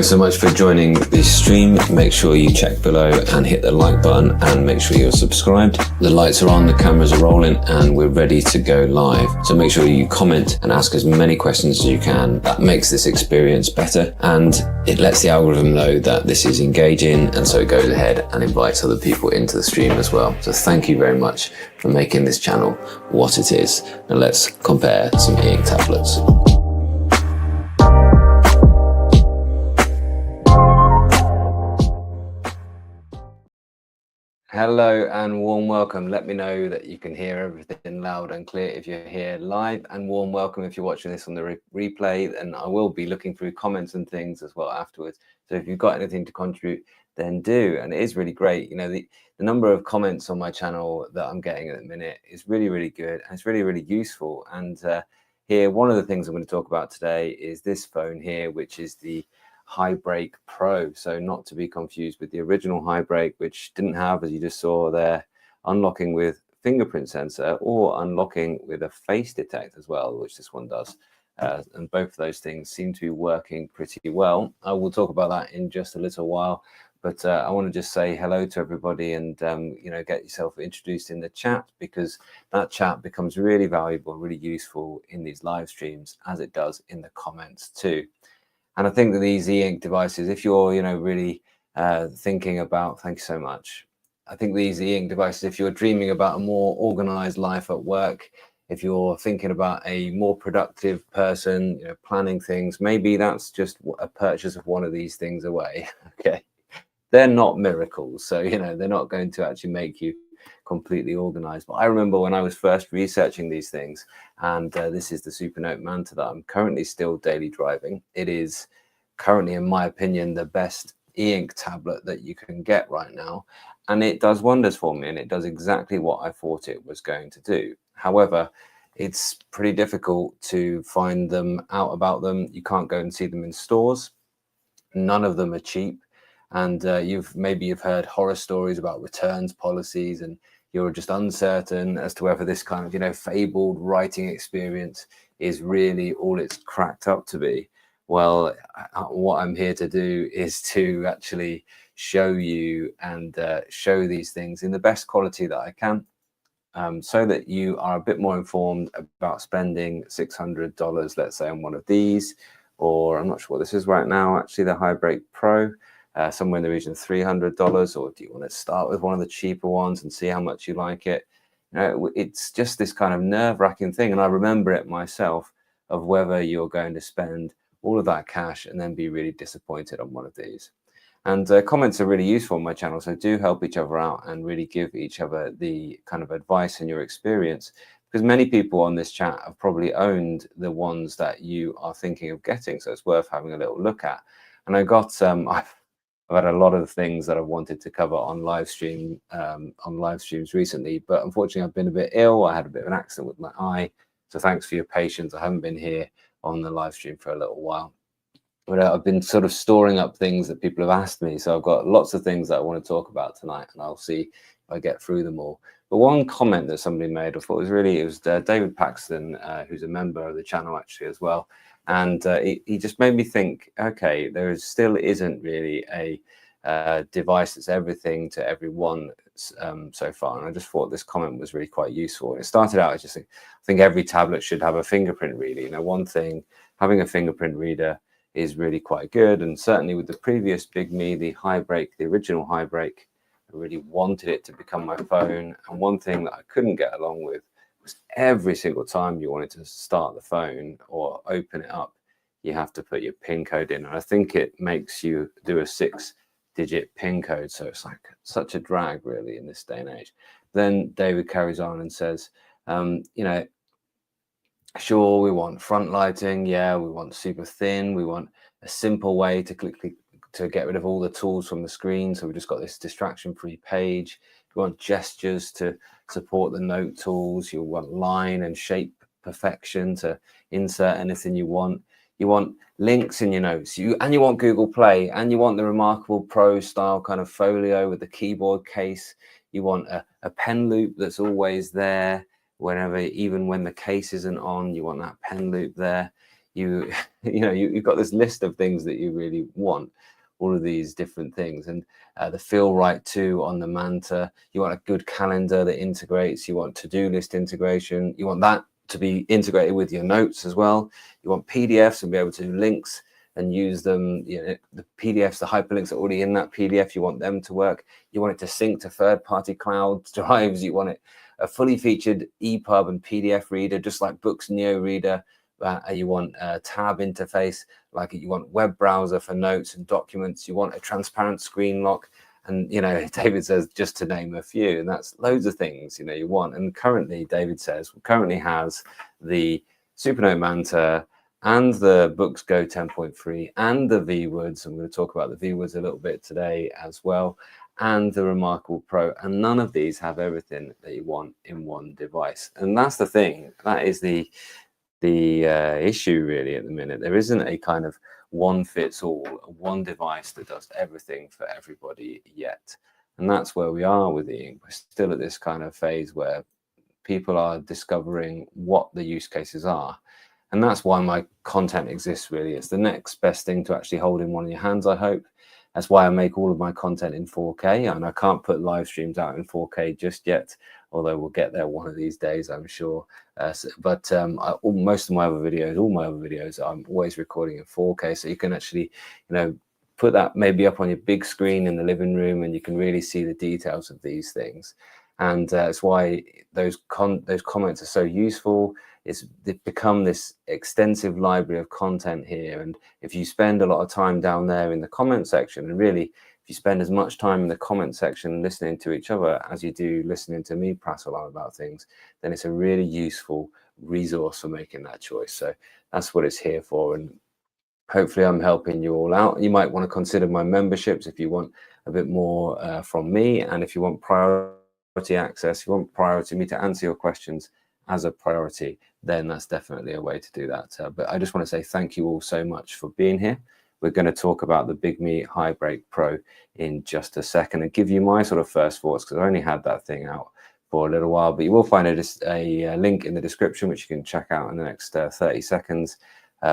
Thanks so much for joining this stream. Make sure you check below and hit the like button, and make sure you're subscribed. The lights are on, the cameras are rolling, and we're ready to go live. So make sure you comment and ask as many questions as you can. That makes this experience better, and it lets the algorithm know that this is engaging, and so it goes ahead and invites other people into the stream as well. So thank you very much for making this channel what it is. Now let's compare some e-ink tablets. Hello and warm welcome. Let me know that you can hear everything loud and clear if you're here live, and warm welcome if you're watching this on the replay. And I will be looking through comments and things as well afterwards. So if you've got anything to contribute, then do. And it is really great. You know, the number of comments on my channel that I'm getting at the minute is really, really good. And it's really, really useful. And here, one of the things I'm going to talk about today is this phone here, which is the HiBreak Pro. So not to be confused with the original HiBreak, which didn't have, as you just saw there, unlocking with fingerprint sensor or unlocking with a face detect as well, which this one does. And both of those things seem to be working pretty well. I will talk about that in just a little while, but I want to just say hello to everybody and you know, get yourself introduced in the chat, because that chat becomes really valuable and really useful in these live streams, as it does in the comments too. And I think that these e-ink devices, if you're, you know, really thinking about, thank you so much. I think these e-ink devices, if you're dreaming about a more organized life at work, if you're thinking about a more productive person, you know, planning things, maybe that's just a purchase of one of these things away. Okay. They're not miracles. So, you know, they're not going to actually make you completely organized. But I remember when I was first researching these things, and this is the Supernote Manta that I'm currently still daily driving. It is currently, in my opinion, the best e-ink tablet that you can get right now. And it does wonders for me, and it does exactly what I thought it was going to do. However, it's pretty difficult to find them out about them. You can't go and see them in stores. None of them are cheap. And maybe you've heard horror stories about returns policies, and you're just uncertain as to whether this kind of, you know, fabled writing experience is really all it's cracked up to be. Well, what I'm here to do is to actually show you and show these things in the best quality that I can, so that you are a bit more informed about spending $600, let's say, on one of these, or I'm not sure what this is right now, actually, the HiBreak Pro. Somewhere in the region of $300, or do you want to start with one of the cheaper ones and see how much you like it? You know, it's just this kind of nerve-wracking thing, and I remember it myself, of whether you're going to spend all of that cash and then be really disappointed on one of these. And comments are really useful on my channel, so do help each other out and really give each other the kind of advice in your experience, because many people on this chat have probably owned the ones that you are thinking of getting, so it's worth having a little look at. And I got I've had a lot of things that I wanted to cover on live streams recently, but unfortunately I've been a bit ill. I had a bit of an accident with my eye, so thanks for your patience. I haven't been here on the live stream for a little while, but I've been sort of storing up things that people have asked me. So I've got lots of things that I want to talk about tonight, and I'll see if I get through them all. But one comment that somebody made, I thought it was David Paxton, who's a member of the channel actually as well. And he just made me think, okay, there still isn't really a device that's everything to everyone so far. And I just thought this comment was really quite useful. It started out as just, I think every tablet should have a fingerprint reader. You know, one thing, having a fingerprint reader is really quite good. And certainly with the previous Bigme, the HiBreak, the original HiBreak, I really wanted it to become my phone. And one thing that I couldn't get along with was every single time you wanted to start the phone or open it up, you have to put your PIN code in. And I think it makes you do a 6-digit PIN code. So it's like such a drag really in this day and age. Then David carries on and says, you know, sure, we want front lighting. Yeah, we want super thin. We want a simple way to to get rid of all the tools from the screen. So we've just got this distraction-free page. You want gestures to support the note tools. You want line and shape perfection to insert anything you want. You want links in your notes. You want Google Play, and you want the Remarkable Pro style kind of folio with the keyboard case. You want a pen loop that's always there whenever, even when the case isn't on. You want that pen loop there. you've got this list of things that you really want, all of these different things. And the feel right too on the Manta. You want a good calendar that integrates. You want to-do list integration. You want that to be integrated with your notes as well. You want PDFs and be able to do links and use them. The PDFs, the hyperlinks are already in that PDF. You want them to work. You want it to sync to third-party cloud drives. You want it a fully featured EPUB and PDF reader, just like Boox Neo Reader. You want a tab interface, like you want web browser for notes and documents. You want a transparent screen lock. And, David says, just to name a few, and that's loads of things, you want. And currently, David says, currently has the Supernote Manta and the Boox Go 10.3 and the ViWoods. I'm going to talk about the ViWoods a little bit today as well, and the Remarkable Pro. And none of these have everything that you want in one device. And that's the thing. That is the issue really at the minute. There isn't a kind of one fits all, one device that does everything for everybody yet. And that's where we are with e-ink. We're still at this kind of phase where people are discovering what the use cases are. And that's why my content exists really. It's the next best thing to actually hold in one of your hands, I hope. That's why I make all of my content in 4K, and I can't put live streams out in 4K just yet, although we'll get there one of these days, I'm sure. Most of my other videos, all my other videos, I'm always recording in 4K, so you can actually, put that maybe up on your big screen in the living room, and you can really see the details of these things. And it's why those comments are so useful. They've become this extensive library of content here. And if you spend a lot of time down there in the comment section, and really, if you spend as much time in the comment section listening to each other as you do listening to me prattle on about things, then it's a really useful resource for making that choice. So that's what it's here for. And hopefully I'm helping you all out. You might want to consider my memberships if you want a bit more from me. And if you want priority access, if you want priority me to answer your questions as a priority, then that's definitely a way to do that. But I just want to say thank you all so much for being here. We're going to talk about the Bigme HiBreak Pro in just a second and give you my sort of first thoughts, because I only had that thing out for a little while. But you will find a link in the description which you can check out in the next 30 seconds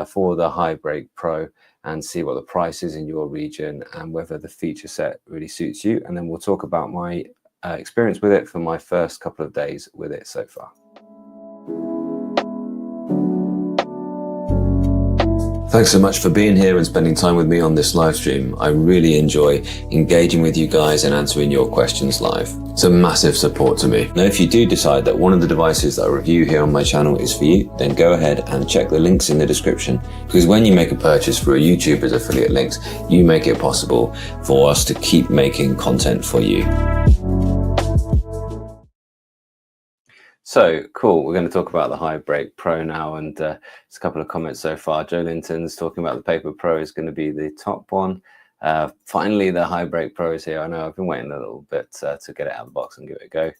for the HiBreak Pro, and see what the price is in your region and whether the feature set really suits you. And then we'll talk about my experience with it for my first couple of days with it so far. Thanks so much for being here and spending time with me on this live stream. I really enjoy engaging with you guys and answering your questions live. It's a massive support to me. Now, if you do decide that one of the devices that I review here on my channel is for you, then go ahead and check the links in the description, because when you make a purchase through a YouTuber's affiliate links, you make it possible for us to keep making content for you. So cool, we're going to talk about the HiBreak Pro now, and it's a couple of comments so far. Joe Linton's talking about the Paper Pro is going to be the top one. Finally, the HiBreak Pro is here. I know I've been waiting a little bit to get it out of the box and give it a go.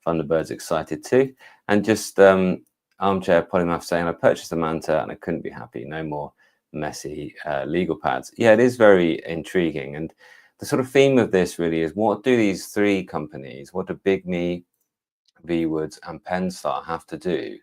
Thunderbird's excited too. And just Armchair Polymath saying, I purchased a Manta and I couldn't be happy. No more messy legal pads. Yeah, it is very intriguing. And the sort of theme of this really is, what do these three companies, what do Bigme, ViWoods and Penstar have to do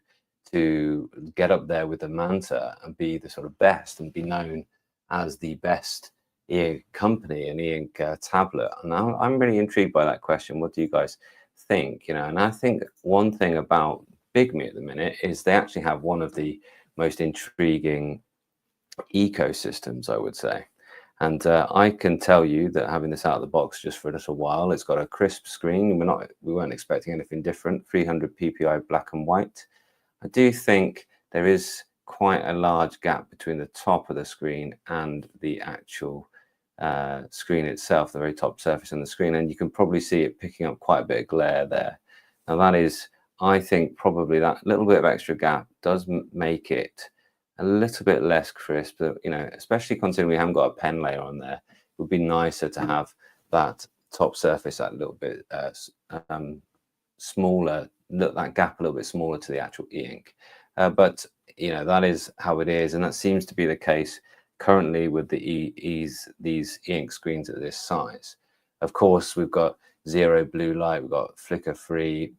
to get up there with the Manta and be the sort of best and be known as the best e-ink company and e-ink tablet? And I'm really intrigued by that question. What do you guys think? And I think one thing about Bigme at the minute is they actually have one of the most intriguing ecosystems, I would say. And I can tell you that having this out of the box just for a little while, it's got a crisp screen. We weren't expecting anything different. 300 ppi black and white. I do think there is quite a large gap between the top of the screen and the actual screen itself, the very top surface on the screen, and you can probably see it picking up quite a bit of glare there. Now that is, I think, probably that little bit of extra gap does make it a little bit less crisp, but, especially considering we haven't got a pen layer on there, it would be nicer to have that top surface a little bit smaller, that gap a little bit smaller to the actual e-ink. But that is how it is, and that seems to be the case currently with these e-ink screens at this size. Of course, we've got zero blue light, we've got flicker free,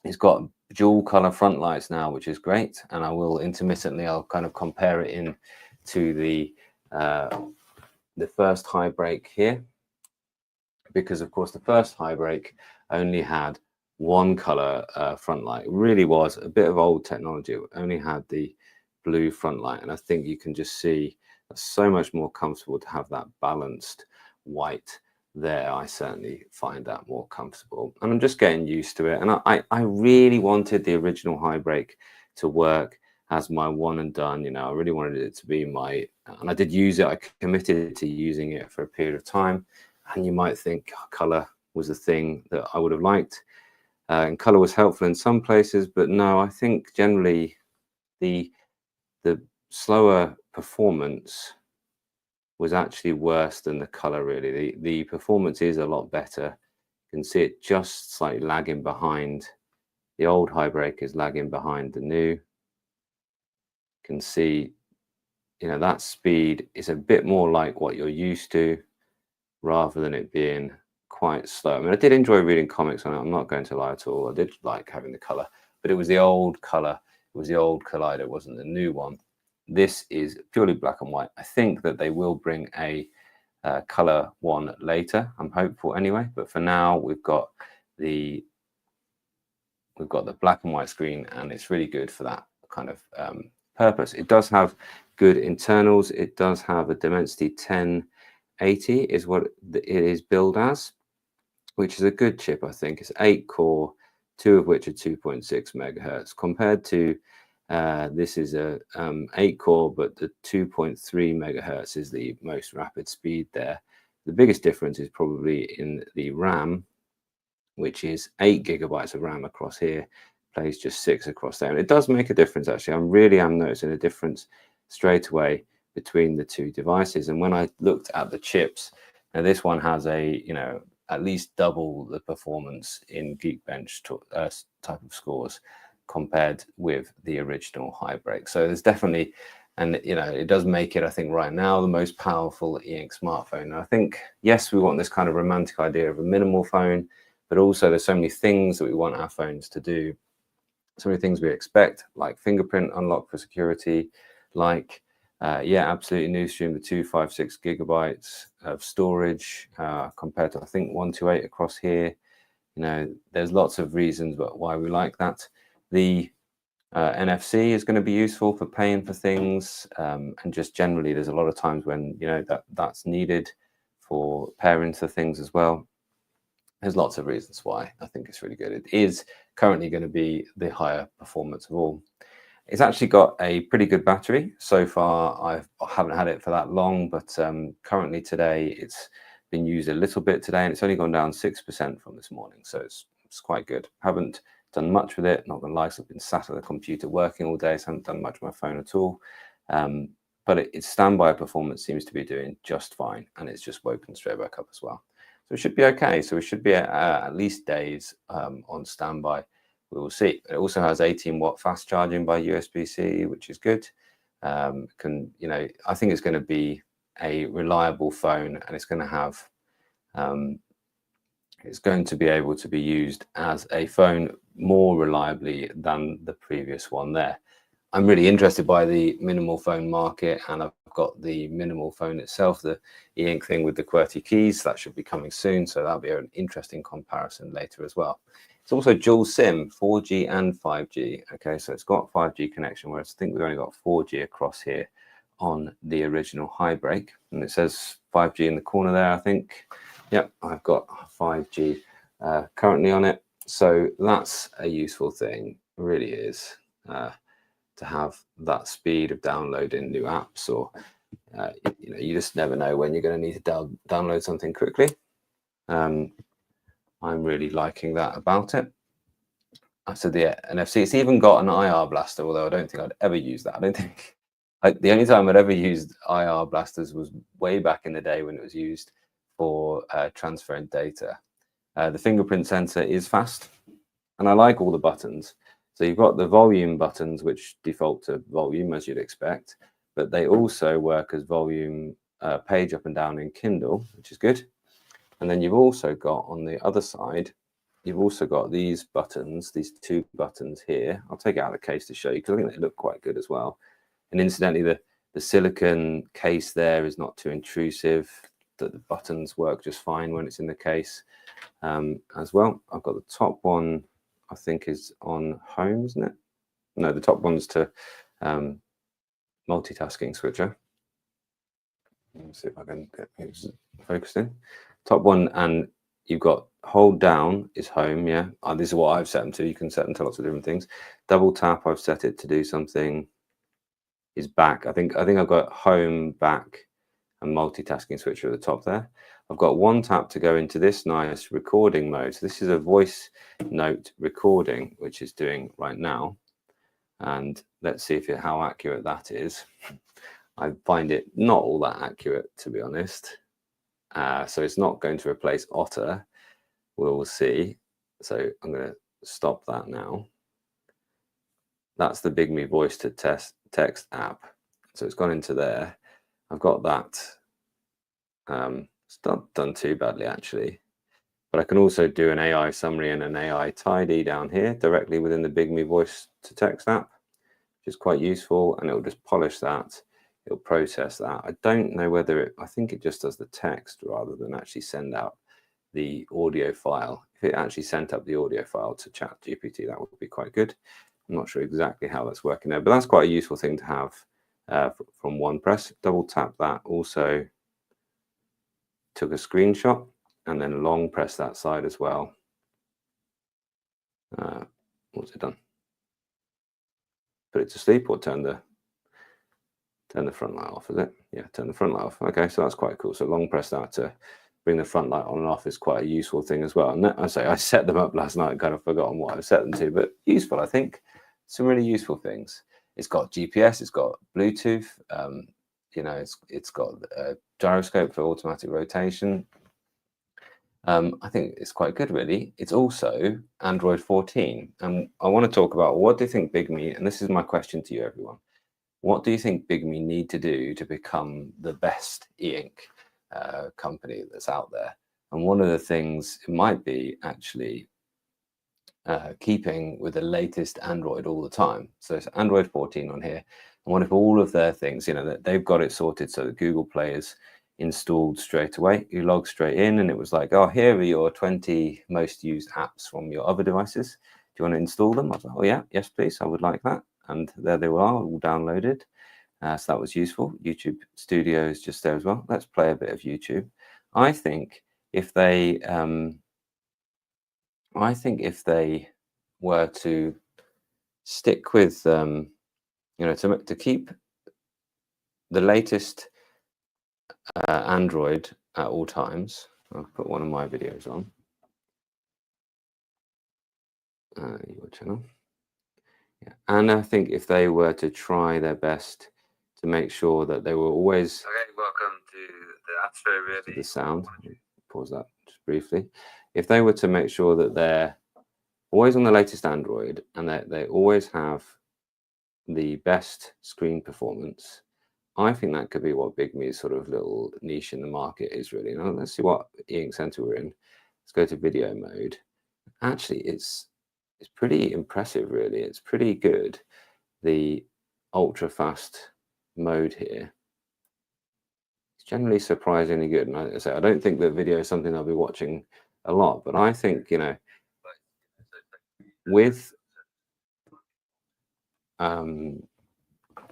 It's got dual color front lights now, which is great. And I will intermittently, I'll kind of compare it in to the first HiBreak here, because of course the first HiBreak only had one color front light. It really was a bit of old technology. It only had the blue front light, and I think you can just see it's so much more comfortable to have that balanced white there. I certainly find that more comfortable, and I'm just getting used to it. And I really wanted the original HiBreak to work as my one and done. You know, I really wanted it to be my, and I did use it. I committed to using it for a period of time. And you might think color was a thing that I would have liked, and color was helpful in some places, but no, I think generally the slower performance was actually worse than the color. Really, the performance is a lot better. You can see it just slightly lagging behind. The old HiBreak is lagging behind the new. You can see, you know, that speed is a bit more like what you're used to, rather than it being quite slow. I mean, I did enjoy reading comics on it. I'm not going to lie at all. I did like having the color, but it was the old color. It was the old Collider. It wasn't the new one. This is purely black and white. I think that they will bring a color one later. I'm hopeful anyway. But for now, we've got the black and white screen, and it's really good for that kind of purpose. It does have good internals. It does have a Dimensity 1080 is what it is billed as, which is a good chip. I think it's 8 core, 2 of which are 2.6 megahertz, compared to this is a 8 core, but the 2.3 megahertz is the most rapid speed there. The biggest difference is probably in the RAM, which is 8 gigabytes of RAM across here, plays just 6 across there. And it does make a difference, actually. I really am noticing a difference straight away between the two devices. And when I looked at the chips, now this one has a, you know, at least double the performance in Geekbench type of scores compared with the original HiBreak. So there's definitely, and you know, it does make it, I think, right now the most powerful e-ink smartphone. And I think, yes, we want this kind of romantic idea of a minimal phone, but also there's so many things that we want our phones to do. So many things we expect, like fingerprint unlock for security, like yeah, absolutely new stream with 256 gigabytes of storage compared to, I think, 128 across here. You know, there's lots of reasons why we like that. The NFC is going to be useful for paying for things, and just generally, there's a lot of times when, you know, that's needed for pairing to things as well. There's lots of reasons why I think it's really good. It is currently going to be the higher performance of all. It's actually got a pretty good battery. So far, I haven't had it for that long, but currently today, it's been used a little bit today, and it's only gone down 6% from this morning. So it's quite good. Haven't done much with it, not gonna lie, so I've been sat at the computer working all day, so I haven't done much with my phone at all. But its standby performance seems to be doing just fine, and it's just woken straight back up as well. So it should be okay. So we should be at least days on standby. We will see. It also has 18-watt fast charging by USB-C, which is good. You know, I think it's going to be a reliable phone, and it's going to have, it's going to be able to be used as a phone more reliably than the previous one there. I'm really interested by the minimal phone market, and I've got the minimal phone itself, the e-ink thing with the QWERTY keys. That should be coming soon, so that'll be an interesting comparison later as well. It's also dual SIM, 4G and 5G. Okay, so it's got 5G connection, whereas I think we've only got 4G across here on the original HiBreak. And it says 5G in the corner there, I think. Yep, I've got 5G currently on it. So that's a useful thing, it really is, to have that speed of downloading new apps, or you know, you just never know when you're going to need to download something quickly. I'm really liking that about it. After the NFC, it's even got an IR blaster, although I don't think I'd ever use that. I don't think, like, the only time I'd ever used IR blasters was way back in the day when it was used for transferring data. The fingerprint sensor is fast, and I like all the buttons. So you've got the volume buttons, which default to volume, as you'd expect, but they also work as volume page up and down in Kindle, which is good. And then you've also got on the other side you've also got these buttons, these two buttons here. I'll take it out of the case to show you because I think they look quite good as well. And incidentally, the silicone case there is not too intrusive. The buttons work just fine when it's in the case as well. I've got the top one, I think, is on home, isn't it? No, the top one's to multitasking switcher. Let's see if I can get it focused in. Top one, and you've got hold down is home. Yeah, this is what I've set them to. You can set them to lots of different things. Double tap, I've set it to do something. Is back. I think I've got home, back, and multitasking switcher at the top there. I've got one tap to go into this nice recording mode. So this is a voice note recording, which is doing right now. And let's see how accurate that is. I find it not all that accurate, to be honest. So it's not going to replace Otter. We'll see. So I'm going to stop that now. That's the Bigme voice to text app. So it's gone into there. I've got that. It's not done too badly, actually. But I can also do an AI summary and an AI tidy down here directly within the Bigme voice to text app, which is quite useful. And it'll just polish that. It'll process that. I don't know whether I think it just does the text rather than actually send out the audio file. If it actually sent up the audio file to ChatGPT, that would be quite good. I'm not sure exactly how that's working there, but that's quite a useful thing to have from one press. Double tap that. Also took a screenshot and then long press that side as well. What's it done? Put it to sleep or turn the front light off, is it? Yeah, turn the front light off. Okay, so that's quite cool. So long press that to bring the front light on and off is quite a useful thing as well. And I set them up last night and kind of forgotten what I've set them to, but useful, I think. Some really useful things. It's got GPS, it's got Bluetooth, you know, it's got a gyroscope for automatic rotation. I think it's quite good, really. It's also Android 14. And I want to talk about, what do you think Bigme, and this is my question to you, everyone. What do you think Bigme need to do to become the best e-ink company that's out there? And one of the things it might be actually keeping with the latest Android all the time. So it's Android 14 on here. And what if all of their things, you know, they've got it sorted so that Google Play is installed straight away. You log straight in and it was like, oh, here are your 20 most used apps from your other devices. Do you want to install them? I was like, oh yeah, yes, please. I would like that. And there they were, all downloaded. So that was useful. YouTube Studio is just there as well. Let's play a bit of YouTube. I think if they were to stick with, you know, to keep the latest Android at all times. I'll put one of my videos on your channel. Yeah. And I think if they were to try their best to make sure that they were always welcome to the Astro really. The sound. Pause that just briefly. If they were to make sure that they're always on the latest Android and that they always have the best screen performance, I think that could be what Bigme's sort of little niche in the market is really. Now let's see what e-ink center we're in. Let's go to video mode. Actually, it's pretty impressive, really. It's pretty good. The ultra fast mode here. It's generally surprisingly good. And I say I don't think that video is something I'll be watching a lot, but I think, you know, with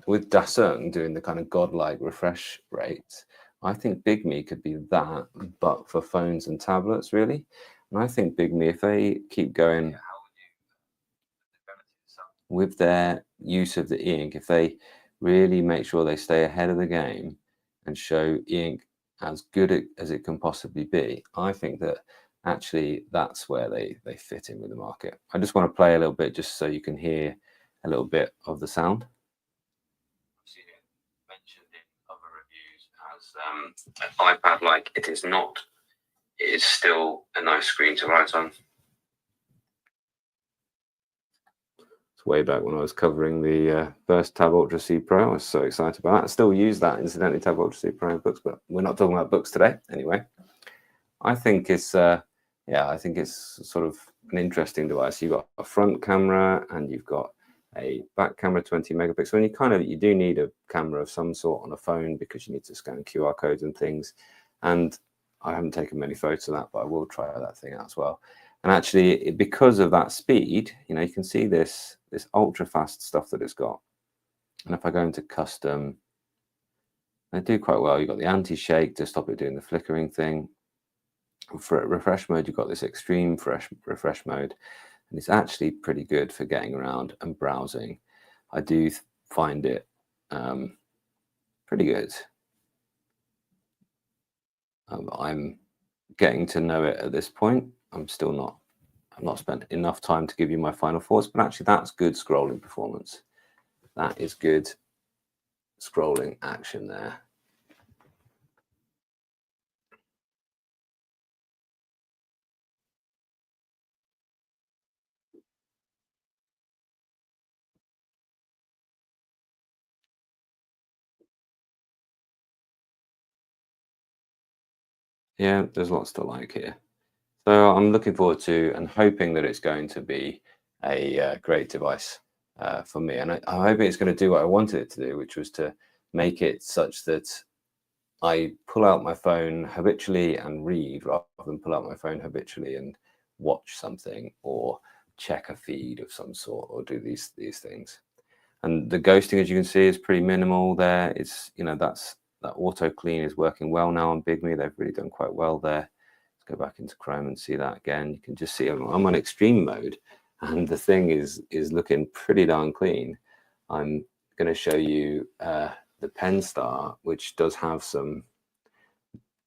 Dasung doing the kind of godlike refresh rates, I think Bigme could be that, but for phones and tablets, really. And I think Bigme, if they keep going with their use of the e-ink, if they really make sure they stay ahead of the game and show e-ink as good as it can possibly be, I think that actually that's where they fit in with the market. I just want to play a little bit just so you can hear a little bit of the sound. I've seen it mentioned in other reviews as an iPad-like. It is not. It is still a nice screen to write on. It's way back when I was covering the first Tab Ultra C Pro. I was so excited about that. I still use that, incidentally, Tab Ultra C Pro in Boox, but we're not talking about Boox today. Anyway, I think it's, yeah, I think it's sort of an interesting device. You've got a front camera and you've got a back camera, 20 megapixel, and you do need a camera of some sort on a phone because you need to scan QR codes and things. And I haven't taken many photos of that, but I will try that thing out as well. And actually, because of that speed, you know, you can see this ultra fast stuff that it's got. And if I go into custom, they do quite well. You've got the anti-shake to stop it doing the flickering thing. For refresh mode, you've got this extreme refresh mode, and it's actually pretty good for getting around and browsing. I do find it pretty good. I'm getting to know it at this point. I've not spent enough time to give you my final thoughts, but actually that's good scrolling performance. That is good scrolling action there. Yeah, there's lots to like here. So I'm looking forward to and hoping that it's going to be a great device for me. And I'm hoping it's going to do what I wanted it to do, which was to make it such that I pull out my phone habitually and read rather than pull out my phone habitually and watch something or check a feed of some sort or do these things. And the ghosting, as you can see, is pretty minimal there. It's, you know, that auto clean is working well now on Bigme. They've really done quite well there. Let's go back into Chrome and see that again. You can just see I'm on extreme mode and the thing is looking pretty darn clean. I'm going to show you the Penstar, which does have some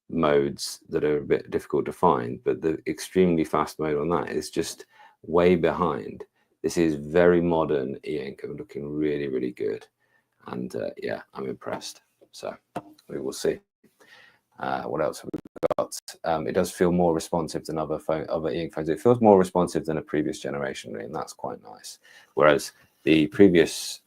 modes that are a bit difficult to find, but the extremely fast mode on that is just way behind. This is very modern e-ink and looking really, really good. And yeah, I'm impressed. So we will see. What else have we got? It does feel more responsive than other e-ink phones. It feels more responsive than a previous generation, and that's quite nice. Whereas the previous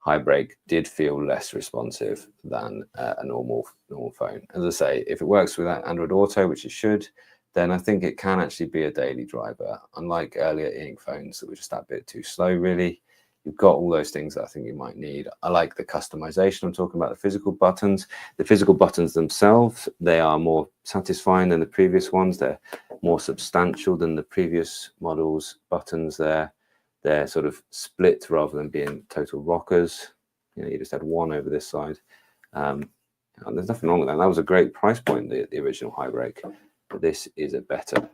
HiBreak did feel less responsive than a normal phone. As I say, if it works with Android Auto, which it should, then I think it can actually be a daily driver. Unlike earlier e-ink phones that were just that bit too slow, really. You've got all those things that I think you might need. I like the customization. I'm talking about the physical buttons. The physical buttons themselves, they are more satisfying than the previous ones. They're more substantial than the previous models' buttons there. They're sort of split rather than being total rockers. You know, you just had one over this side. And there's nothing wrong with that. That was a great price point, the original HiBreak. But this is a better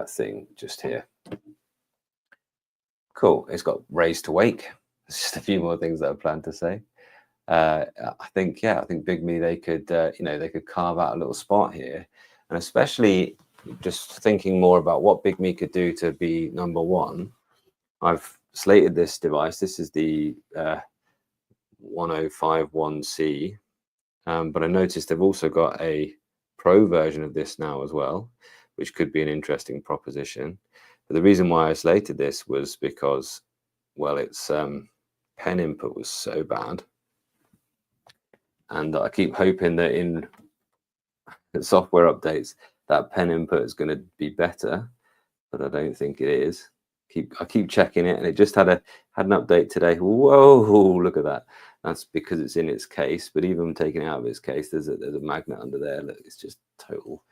thing just here. Cool. It's got raise to wake. There's just a few more things that I plan to say. I think Bigme, they could, you know, they could carve out a little spot here, and especially just thinking more about what Bigme could do to be #1. I've slated this device. This is the 1051C, but I noticed they've also got a Pro version of this now as well, which could be an interesting proposition. But the reason why I slated this was because, well, its pen input was so bad, and I keep hoping that in software updates that pen input is going to be better, but I don't think it is. I keep checking it, and it just had an update today. Whoa, look at that. That's because it's in its case, but even taking it out of its case, there's a magnet under there. Look, it's just total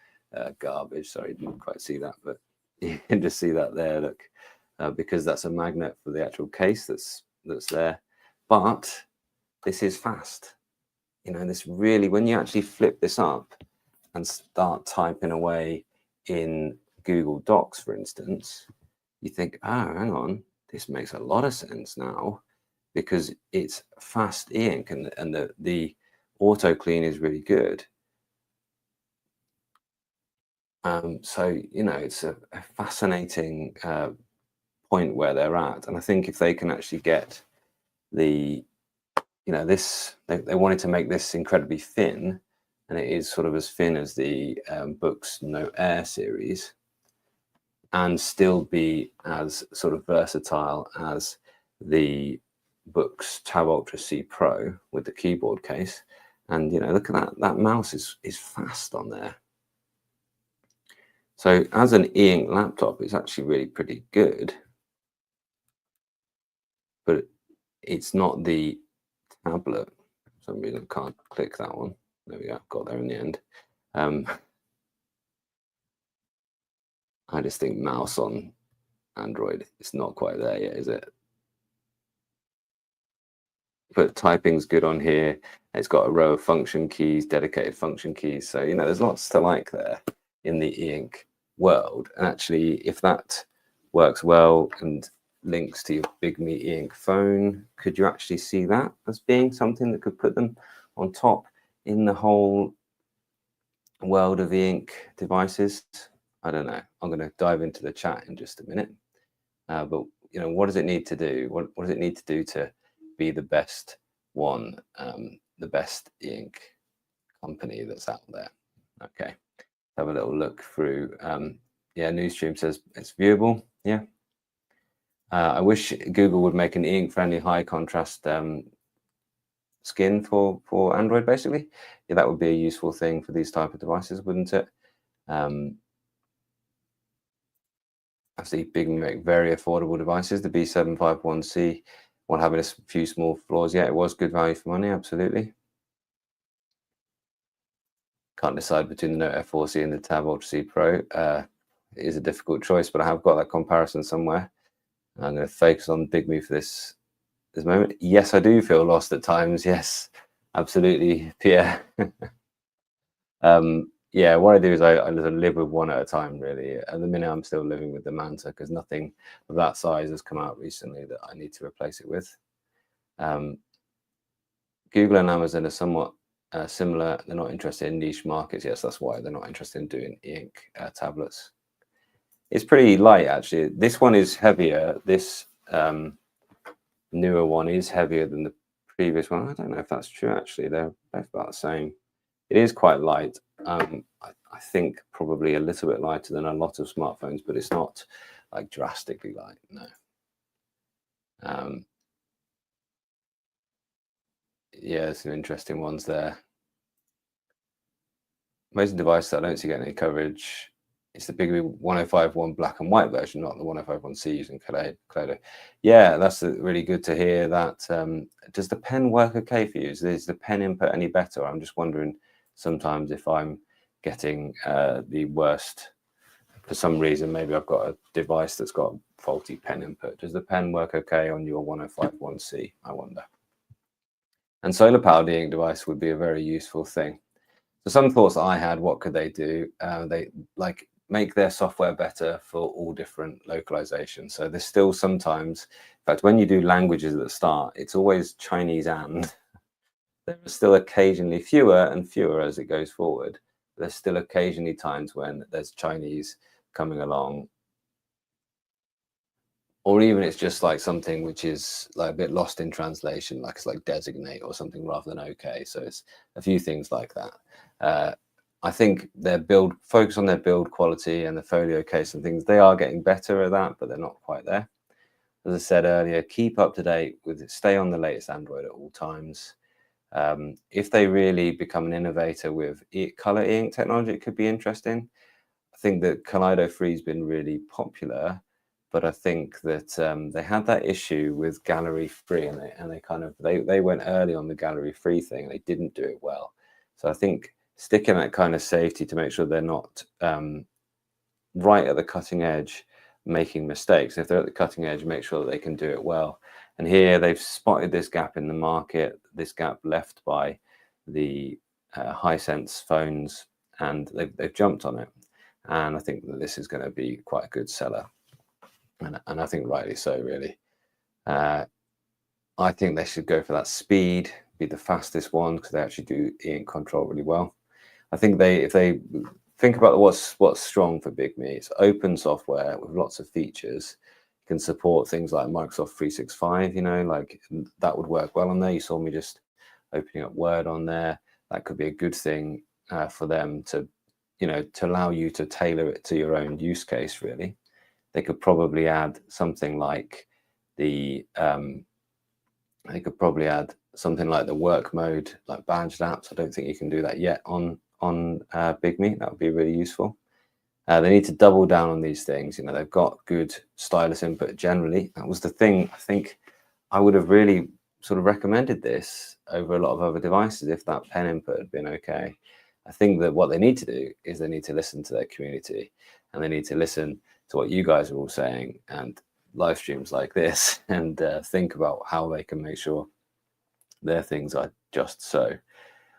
garbage. Sorry, you didn't quite see that, but you can just see that there. Look, because that's a magnet for the actual case that's there. But this is fast. You know, this really, when you actually flip this up and start typing away in Google Docs, for instance, you think, oh, hang on, this makes a lot of sense now, because it's fast e-ink and the auto clean is really good. So, you know, it's a fascinating point where they're at. And I think if they can actually get the, you know, this, they wanted to make this incredibly thin, and it is sort of as thin as the Boox Note Air series, and still be as sort of versatile as the Boox Tab Ultra C Pro with the keyboard case. And, you know, look at that mouse is fast on there. So as an e-ink laptop, it's actually really pretty good, but it's not the tablet. For some reason, I can't click that one. There we go, got there in the end. I just think mouse on Android, it's not quite there yet, is it? But typing's good on here. It's got a row of function keys, dedicated function keys. So, you know, there's lots to like there in the e-ink world. And actually, if that works well and links to your Bigme e-ink phone, could you actually see that as being something that could put them on top in the whole world of e-ink devices? I don't know. I'm going to dive into the chat in just a minute. But you know, what does it need to do? What does it need to do to be the best one, the best ink company that's out there? Okay, have a little look through. Yeah, Newsstream says it's viewable. Yeah. I wish Google would make an ink friendly high contrast skin for Android, basically. Yeah, that would be a useful thing for these type of devices, wouldn't it? I see Bigme make very affordable devices. The B1051C, one having a few small flaws. Yeah, it was good value for money, absolutely. Can't decide between the Note F4C and the Tab Ultra C Pro. It is a difficult choice, but I have got that comparison somewhere. I'm going to focus on Bigme for this moment. Yes, I do feel lost at times. Yes, absolutely, Pierre. Yeah, what I do is I live with one at a time, really. At the minute, I'm still living with the Manta because nothing of that size has come out recently that I need to replace it with. Google and Amazon are somewhat similar. They're not interested in niche markets. Yes, that's why they're not interested in doing e-ink tablets. It's pretty light, actually. This one is heavier. This newer one is heavier than the previous one. I don't know if that's true, actually. They're both about the same. It is quite light. I think probably a little bit lighter than a lot of smartphones, but it's not like drastically light, no. Yeah, there's some interesting ones there. Most devices I don't see getting any coverage. It's the Bigme 1051 black and white version, not the 1051C using Kaleido. Yeah, that's really good to hear that. Does the pen work okay for you? Is the pen input any better? I'm just wondering sometimes if I'm getting the worst. For some reason, maybe I've got a device that's got faulty pen input. Does the pen work okay on your 1051C, I wonder? And solar powered e-ink device would be a very useful thing. So some thoughts I had, what could they do? They like make their software better for all different localizations. So there's still sometimes, in fact, when you do languages at the start, it's always Chinese and. There are still occasionally fewer and fewer as it goes forward. There's still occasionally times when there's Chinese coming along, or even it's just like something which is like a bit lost in translation, like it's like designate or something rather than okay. So it's a few things like that. I think their focus on their build quality and the folio case and things, they are getting better at that, but they're not quite there. As I said earlier, keep up to date with it, stay on the latest Android at all times. If they really become an innovator with color ink technology, it could be interesting. I think that Kaleido Free has been really popular, but I think that they had that issue with gallery free, and they went early on the gallery free thing, and they didn't do it well. So I think sticking that kind of safety to make sure they're not right at the cutting edge, making mistakes. If they're at the cutting edge, make sure that they can do it well. And here they've spotted this gap in the market, this gap left by the Hisense phones, and they've jumped on it. And I think that this is going to be quite a good seller, and I think rightly so, really. I think they should go for that speed, be the fastest one, because they actually do e-ink control really well. I think if they think about what's strong for Bigme, it's open software with lots of features. You can support things like Microsoft 365, you know, like that would work well on there. You saw me just opening up Word on there. That could be a good thing for them to, you know, to allow you to tailor it to your own use case, really. They could probably add something like the, they could probably add something like the work mode, like badged apps. I don't think you can do that yet on Bigme. That would be really useful. They need to double down on these things. You know, they've got good stylus input generally. That was the thing. I think I would have really sort of recommended this over a lot of other devices if that pen input had been okay. I think that what they need to do is they need to listen to their community, and they need to listen to what you guys are all saying and live streams like this, and think about how they can make sure their things are just so.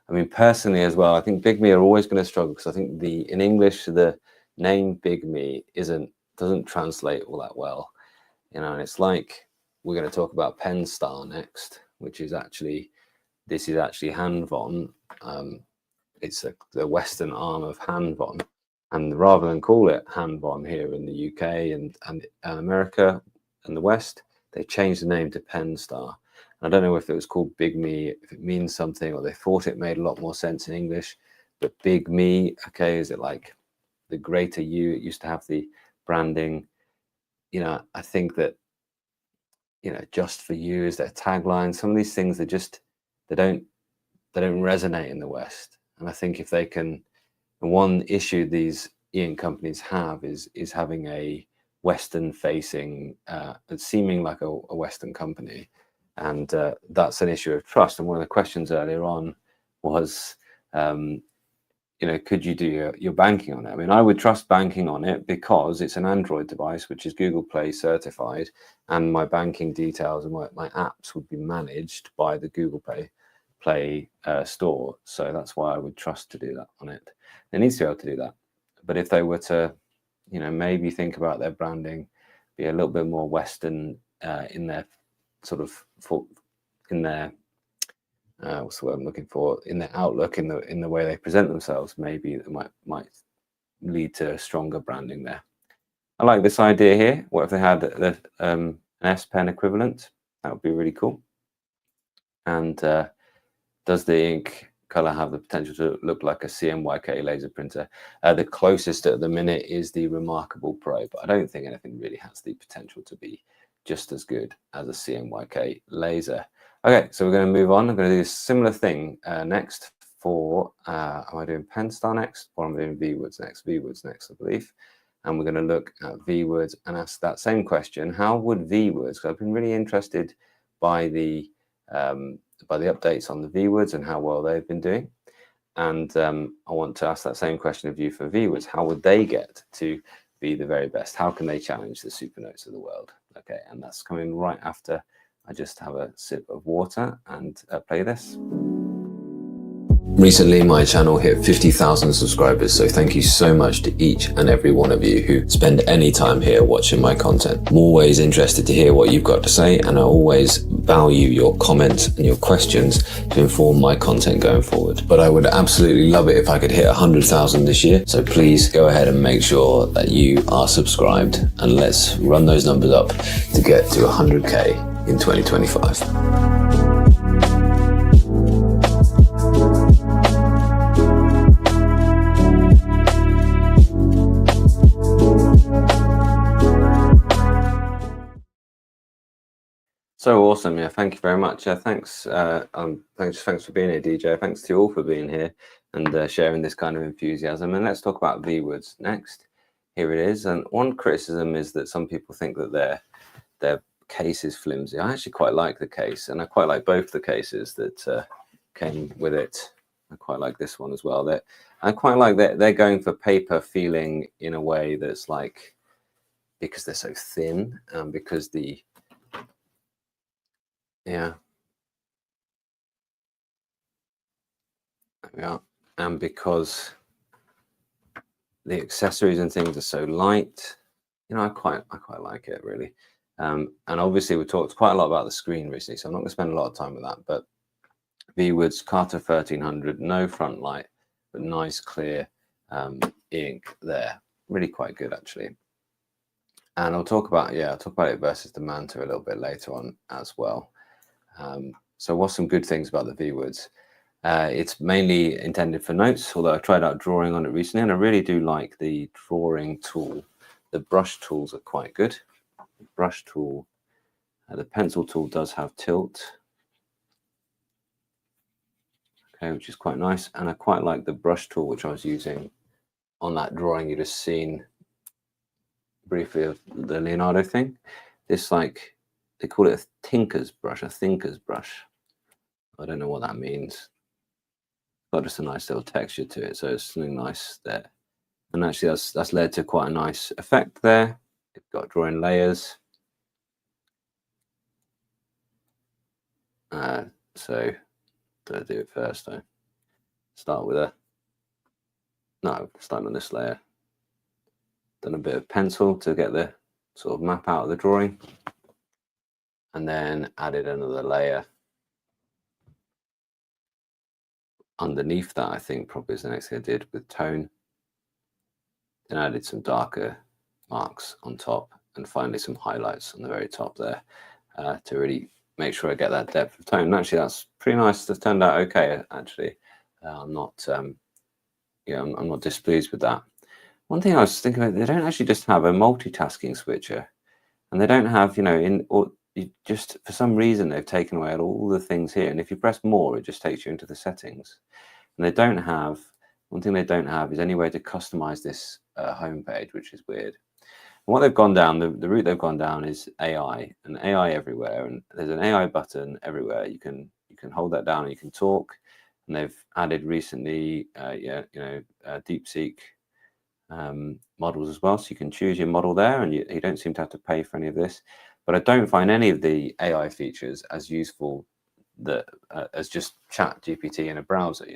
I mean, personally as well, I think Bigme are always going to struggle, because I think in English the name Bigme doesn't translate all that well, you know. And it's like we're going to talk about Penstar next, which is actually Hanvon. It's the Western arm of Hanvon, and rather than call it Hanvon here in the UK and America and the West, they changed the name to Penstar. I don't know if it was called Bigme, if it means something, or they thought it made a lot more sense in English. But Bigme, okay, is it like the greater you? It used to have the branding. You know, I think that, you know, just for you is their tagline. Some of these things they don't resonate in the West. And I think if they can, one issue these e-ink companies have is having a Western facing, seeming like a Western company. And that's an issue of trust. And one of the questions earlier on was, you know, could you do your banking on it? I mean, I would trust banking on it because it's an Android device, which is Google Play certified, and my banking details and my apps would be managed by the Google Play store. So that's why I would trust to do that on it. They need to be able to do that. But if they were to, you know, maybe think about their branding, be a little bit more Western in their sort of in their what's the word I'm looking for, in their outlook, in the way they present themselves, maybe it might lead to stronger branding there. I like this idea here. What if they had an S Pen equivalent? That would be really cool. And does the ink color have the potential to look like a CMYK laser printer? The closest at the minute is the Remarkable Pro, but I don't think anything really has the potential to be just as good as a CMYK laser. Okay, so we're going to move on. I'm going to do a similar thing next for, am I doing Penstar next, or am I doing ViWoods next? ViWoods next, I believe. And we're going to look at ViWoods and ask that same question. How would ViWoods, because I've been really interested by the updates on the ViWoods and how well they've been doing. And I want to ask that same question of you for ViWoods. How would they get to be the very best? How can they challenge the Supernotes of the world? Okay, and that's coming right after I just have a sip of water and play this. Recently, my channel hit 50,000 subscribers, so thank you so much to each and every one of you who spend any time here watching my content. I'm always interested to hear what you've got to say, and I always value your comments and your questions to inform my content going forward. But I would absolutely love it if I could hit 100,000 this year, so please go ahead and make sure that you are subscribed, and let's run those numbers up to get to 100K in 2025. So awesome. Yeah, thank you very much. Thanks for being here, DJ. Thanks to you all for being here and sharing this kind of enthusiasm. And let's talk about ViWoods next. Here it is. And one criticism is that some people think that their case is flimsy. I actually quite like the case, and I quite like both the cases that came with it. I quite like this one as well. I quite like that they're going for paper feeling in a way that's like, because they're so thin, because yeah. Yeah, and because the accessories and things are so light, you know, I quite like it really. And obviously we talked quite a lot about the screen recently, so I'm not going to spend a lot of time with that. But ViWoods Carter 1300, no front light, but nice clear ink there, really quite good actually. And I'll talk about it versus the Manta a little bit later on as well. So what's some good things about the ViWoods? It's mainly intended for notes, although I tried out drawing on it recently, and I really do like the drawing tool. The brush tools are quite good. The brush tool, the pencil tool does have tilt, okay, which is quite nice, and I quite like the brush tool which I was using on that drawing you just seen briefly of the Leonardo thing, this, like, they call it a thinker's brush. I don't know what that means. Got just a nice little texture to it, so it's something nice there. And actually that's led to quite a nice effect there. You've got drawing layers. So to do it first, though, start on this layer. Done a bit of pencil to get the sort of map out of the drawing, and then added another layer underneath that. I think probably is the next thing I did with tone. Then added some darker marks on top, and finally some highlights on the very top there, to really make sure I get that depth of tone. And actually, that's pretty nice. That's turned out okay. Actually, I'm not, I'm not displeased with that. One thing I was thinking about, they don't actually just have a multitasking switcher, and they don't have, just for some reason they've taken away all the things here. And if you press more, it just takes you into the settings. And they don't have, one thing they don't have is any way to customize this homepage, which is weird. And what they've gone down, the route they've gone down is AI, and AI everywhere. And there's an AI button everywhere. You can hold that down and you can talk. And they've added recently, DeepSeek models as well, so you can choose your model there, and you don't seem to have to pay for any of this. But I don't find any of the AI features as useful as just Chat GPT in a browser,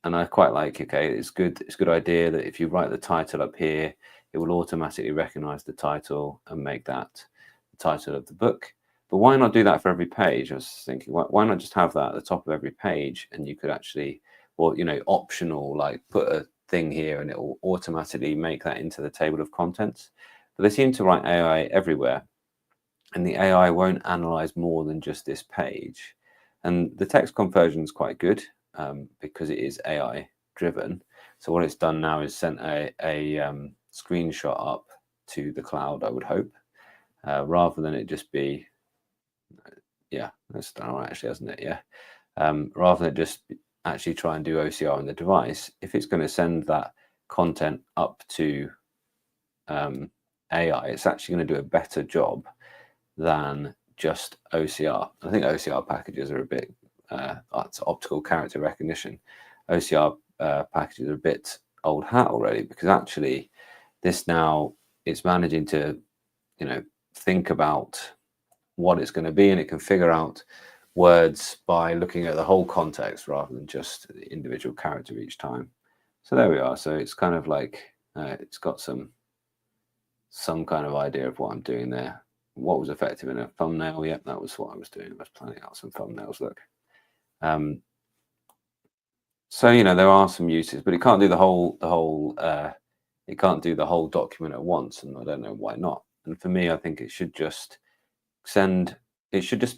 and I quite like, okay, it's a good idea that if you write the title up here, it will automatically recognize the title and make that the title of the book. But why not do that for every page? I was thinking, why not just have that at the top of every page, and you could actually, or optional, like put a thing here and it will automatically make that into the table of contents. But they seem to write AI everywhere, and the AI won't analyze more than just this page. And the text conversion is quite good, because it is AI driven. So what it's done now is sent a screenshot up to the cloud, I would hope, rather than it just be, that's done all right, actually, hasn't it? Yeah. Rather than just actually try and do OCR on the device, if it's going to send that content up to AI, it's actually going to do a better job than just OCR. I think OCR packages are a bit, it's optical character recognition. OCR packages are a bit old hat already, because actually this now it's managing to, think about what it's going to be, and it can figure out words by looking at the whole context rather than just the individual character each time. So there we are. So it's kind of like it's got some kind of idea of what I'm doing there. What was effective in a thumbnail? Yep, that was what I was doing. I was planning out some thumbnails. Look. So there are some uses, but it can't do the whole it can't do the whole document at once, and I don't know why not. And for me, I think it should just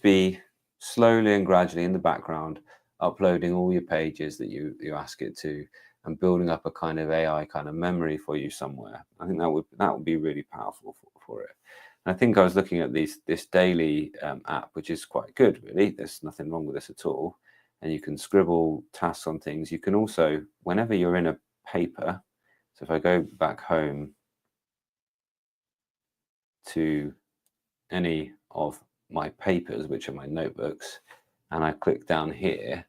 be slowly and gradually in the background, uploading all your pages that you ask it to, and building up a kind of AI kind of memory for you somewhere. I think that would be really powerful for it. And I think I was looking at this daily app, which is quite good, really. There's nothing wrong with this at all. And you can scribble tasks on things. You can also, whenever you're in a paper, so if I go back home to any of my papers, which are my notebooks, and I click down here,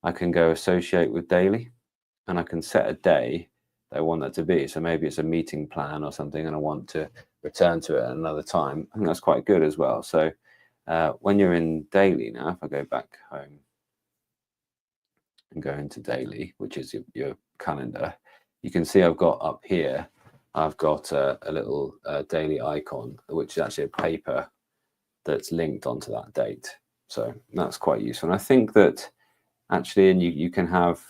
I can go associate with daily, and I can set a day that I want that to be. So maybe it's a meeting plan or something, and I want to return to it at another time. I think that's quite good as well. So when you're in daily now, if I go back home and go into daily, which is your calendar, you can see I've got up here, I've got a little daily icon, which is actually a paper that's linked onto that date. So that's quite useful. And I think that actually, and you can have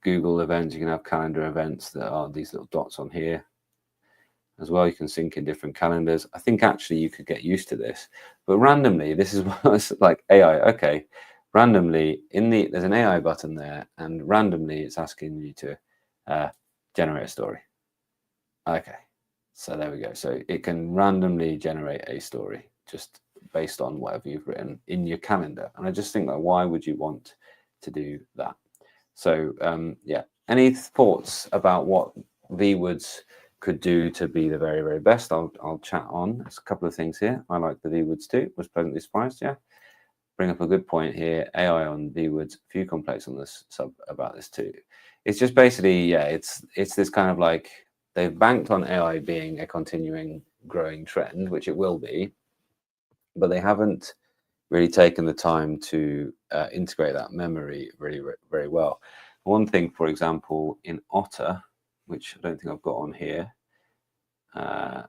Google events, you can have calendar events that are these little dots on here as well. You can sync in different calendars. I think actually you could get used to this, but randomly, this is what it's like AI. Okay, randomly there's an AI button there, and randomly it's asking you to generate a story. Okay, so there we go. So it can randomly generate a story just based on whatever you've written in your calendar. And I just think that why would you want to do that? So yeah, Any thoughts about what ViWoods could do to be the very, very best? I'll chat on. There's a couple of things here. I like the ViWoods too. Was pleasantly surprised. Yeah, bring up a good point here. AI on ViWoods. Few complaints on this sub about this too. It's just basically, yeah, it's this kind of like they've banked on AI being a continuing growing trend, which it will be, but they haven't really taken the time to integrate that memory really very well. One thing, for example, in Otter, which I don't think I've got on here,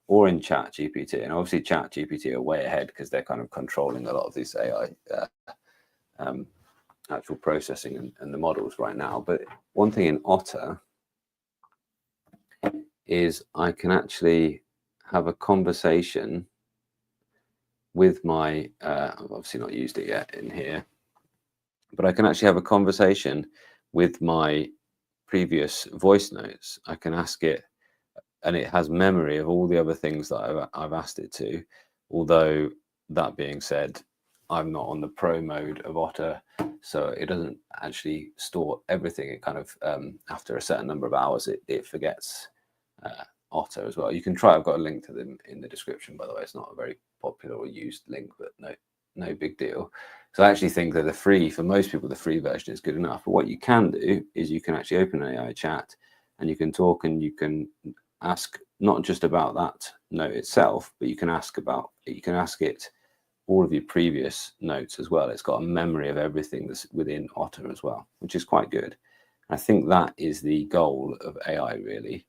or in ChatGPT, and obviously ChatGPT are way ahead because they're kind of controlling a lot of this AI actual processing and the models right now. But one thing in Otter is I can actually have a conversation with my, I've obviously not used it yet in here, but I can actually have a conversation with my previous voice notes. I can ask it, and it has memory of all the other things that I've asked it to. Although that being said, I'm not on the pro mode of Otter, so it doesn't actually store everything. It kind of, after a certain number of hours, it forgets Otter as well. You can try. I've got a link to them in the description, by the way. It's not a very popular or used link, but no big deal. So I actually think that the free, for most people, the free version is good enough. But what you can do is you can actually open an AI chat and you can talk and you can ask not just about that note itself, but you can ask it all of your previous notes as well. It's got a memory of everything that's within Otter as well, which is quite good. I think that is the goal of AI, really.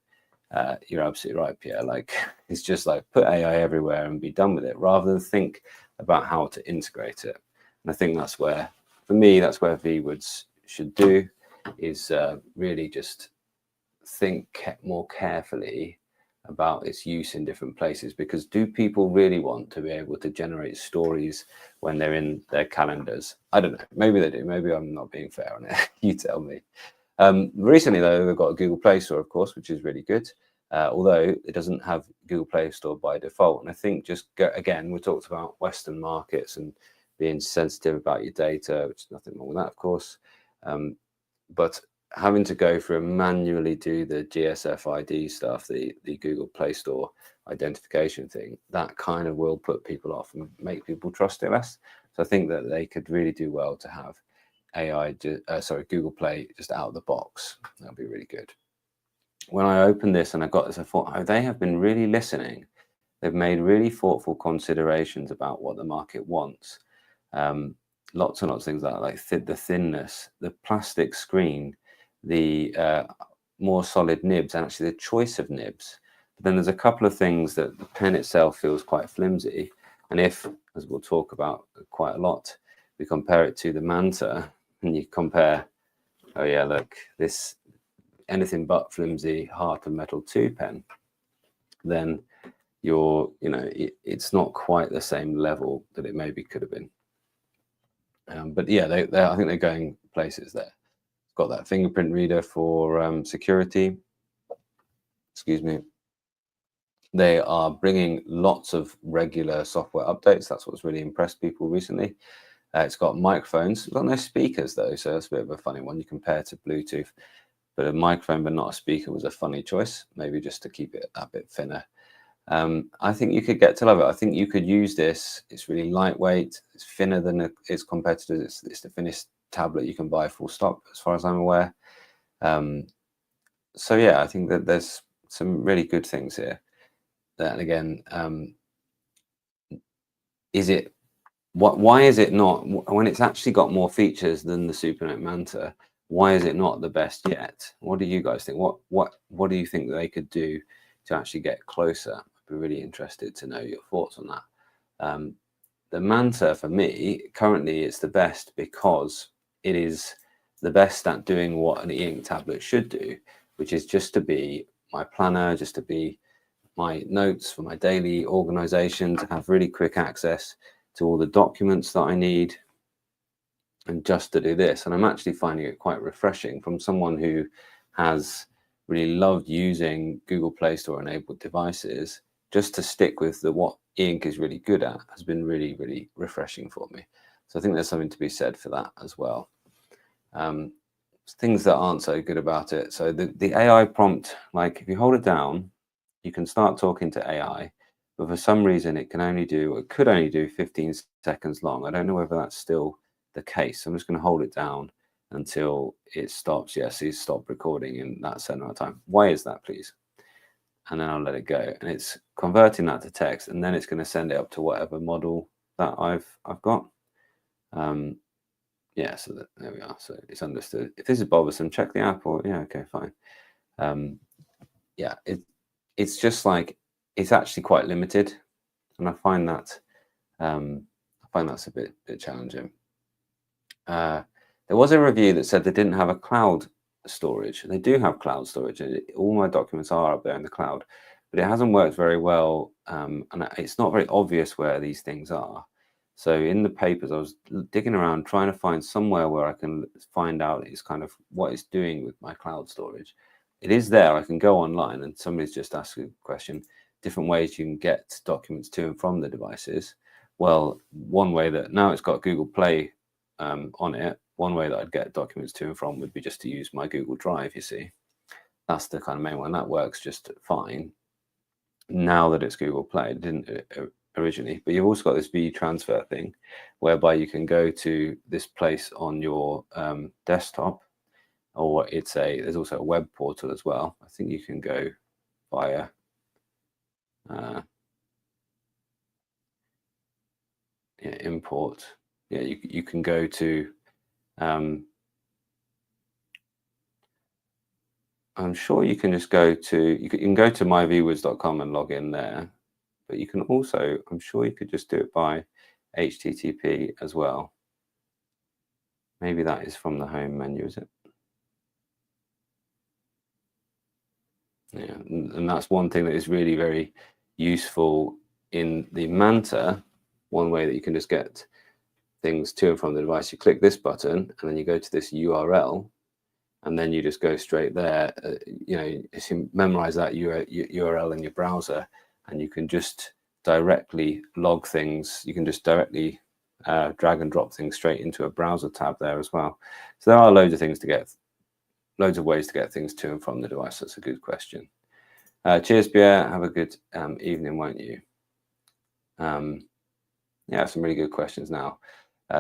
You're absolutely right, Pierre. Like, it's just like put AI everywhere and be done with it, rather than think about how to integrate it. And I think that's where, for me, that's where ViWoods should do, is really just think more carefully about its use in different places. Because do people really want to be able to generate stories when they're in their calendars? I don't know. Maybe they do. Maybe I'm not being fair on it. You tell me. Recently, though, we've got a Google Play Store, of course, which is really good. Although it doesn't have Google Play Store by default. And I think again, we talked about Western markets and being sensitive about your data, which is nothing wrong with that, of course. But having to go through and manually do the GSFID stuff, the Google Play Store identification thing, that kind of will put people off and make people trust it less. So I think that they could really do well to have Google Play just out of the box. That'll be really good. When I opened this and I got this, I thought, oh, they have been really listening. They've made really thoughtful considerations about what the market wants. Lots and lots of things like the thinness, the plastic screen, the more solid nibs, and actually the choice of nibs. But then there's a couple of things that the pen itself feels quite flimsy. And if, as we'll talk about quite a lot, we compare it to the Manta, and you compare, oh yeah, look, this anything but flimsy Heart of Metal 2 pen, then it's not quite the same level that it maybe could have been. But yeah, I think they're going places there. Got that fingerprint reader for security. Excuse me. They are bringing lots of regular software updates. That's what's really impressed people recently. It's got microphones. It's got no speakers though, so that's a bit of a funny one. You compare to Bluetooth, but a microphone but not a speaker was a funny choice. Maybe just to keep it a bit thinner. I think you could get to love it. I think you could use this. It's really lightweight. It's thinner than its competitors. It's the thinnest tablet you can buy, full stop, as far as I'm aware. So yeah, I think that there's some really good things here. And again, why is it not, when it's actually got more features than the Supernote Manta, why is it not the best yet? What do you guys think? What do you think they could do to actually get closer? I'd be really interested to know your thoughts on that. The Manta, for me, currently it's the best because it is the best at doing what an e-ink tablet should do, which is just to be my planner, just to be my notes for my daily organization, to have really quick access to all the documents that I need, and just to do this. And I'm actually finding it quite refreshing from someone who has really loved using Google Play Store enabled devices. Just to stick with what e-ink is really good at has been really, really refreshing for me. So I think there's something to be said for that as well. things that aren't so good about it. So the AI prompt, like if you hold it down, you can start talking to AI, but for some reason it can only do, or it could only do 15 seconds long. I don't know whether that's still the case. I'm just going to hold it down until it stops. Yes, it's stopped recording in that certain amount of time. Why is that, please? And then I'll let it go. And it's converting that to text, and then it's going to send it up to whatever model that I've got. Yeah, so there we are. So it's understood. If this is bothersome, check the app, or yeah, okay, fine. Yeah, it's just like, it's actually quite limited, and I find that that's a bit challenging. There was a review that said they didn't have a cloud storage. They do have cloud storage. All my documents are up there in the cloud, but it hasn't worked very well, and it's not very obvious where these things are. So in the papers, I was digging around trying to find somewhere where I can find out is kind of what it's doing with my cloud storage. It is there. I can go online, and somebody's just asked a question, different ways you can get documents to and from the devices. Well, one way that now it's got Google Play on it, one way that I'd get documents to and from would be just to use my Google Drive, you see. That's the kind of main one. That works just fine now that it's Google Play. It didn't originally, but you've also got this V-transfer thing whereby you can go to this place on your desktop, or there's also a web portal as well. I think you can go via import. Yeah, you can go to I'm sure you can just go to, you can go to myvwoods.com and log in there, but you can also, I'm sure you could just do it by HTTP as well. Maybe that is from the home menu, is it? Yeah, and that's one thing that is really very useful in the Manta. One way that you can just get things to and from the device, you click this button and then you go to this URL, and then you just go straight there. You know, if you memorize that URL in your browser, and you can just directly log things. You can just directly drag and drop things straight into a browser tab there as well. So there are loads of things to get, loads of ways to get things to and from the device. That's a good question. Cheers, Pierre. Have a good evening, won't you? Yeah, some really good questions now.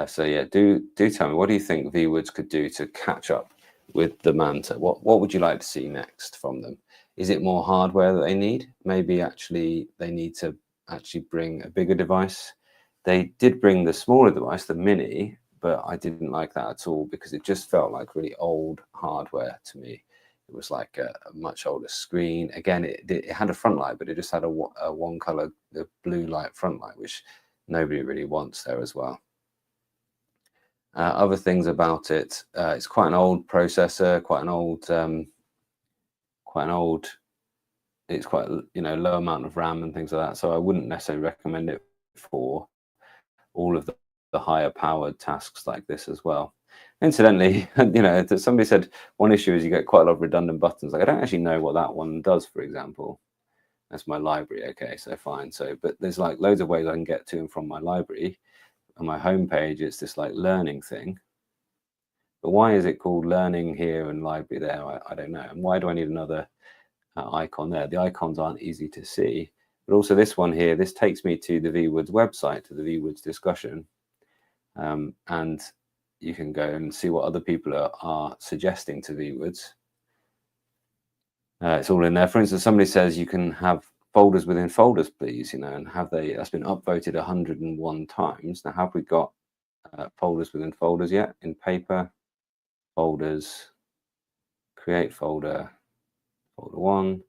So yeah, do tell me, what do you think ViWoods could do to catch up with the Manta? What would you like to see next from them? Is it more hardware that they need? Maybe actually they need to actually bring a bigger device. They did bring the smaller device, the Mini, but I didn't like that at all because it just felt like really old hardware to me. It was like a much older screen. Again, it had a front light, but it just had a one color, the blue light front light, which nobody really wants there as well. Other things about it, it's quite an old processor, quite an old, it's quite, you know, low amount of RAM and things like that. So I wouldn't necessarily recommend it for all of the higher powered tasks like this as well. Incidentally, you know, somebody said one issue is you get quite a lot of redundant buttons. Like I don't actually know what that one does, for example. That's my library. Okay, so fine. So, but there's like loads of ways I can get to and from my library. On my home page, it's this like learning thing. But why is it called learning here and library there? I don't know. And why do I need another icon there? The icons aren't easy to see. But also this one here, this takes me to the ViWoods website, to the ViWoods discussion. And you can go and see what other people are suggesting to ViWoods. It's all in there. For instance, somebody says you can have folders within folders, please, you know, and that's been upvoted 101 times. Now, have we got folders within folders yet? In paper, folders, create folder, folder one.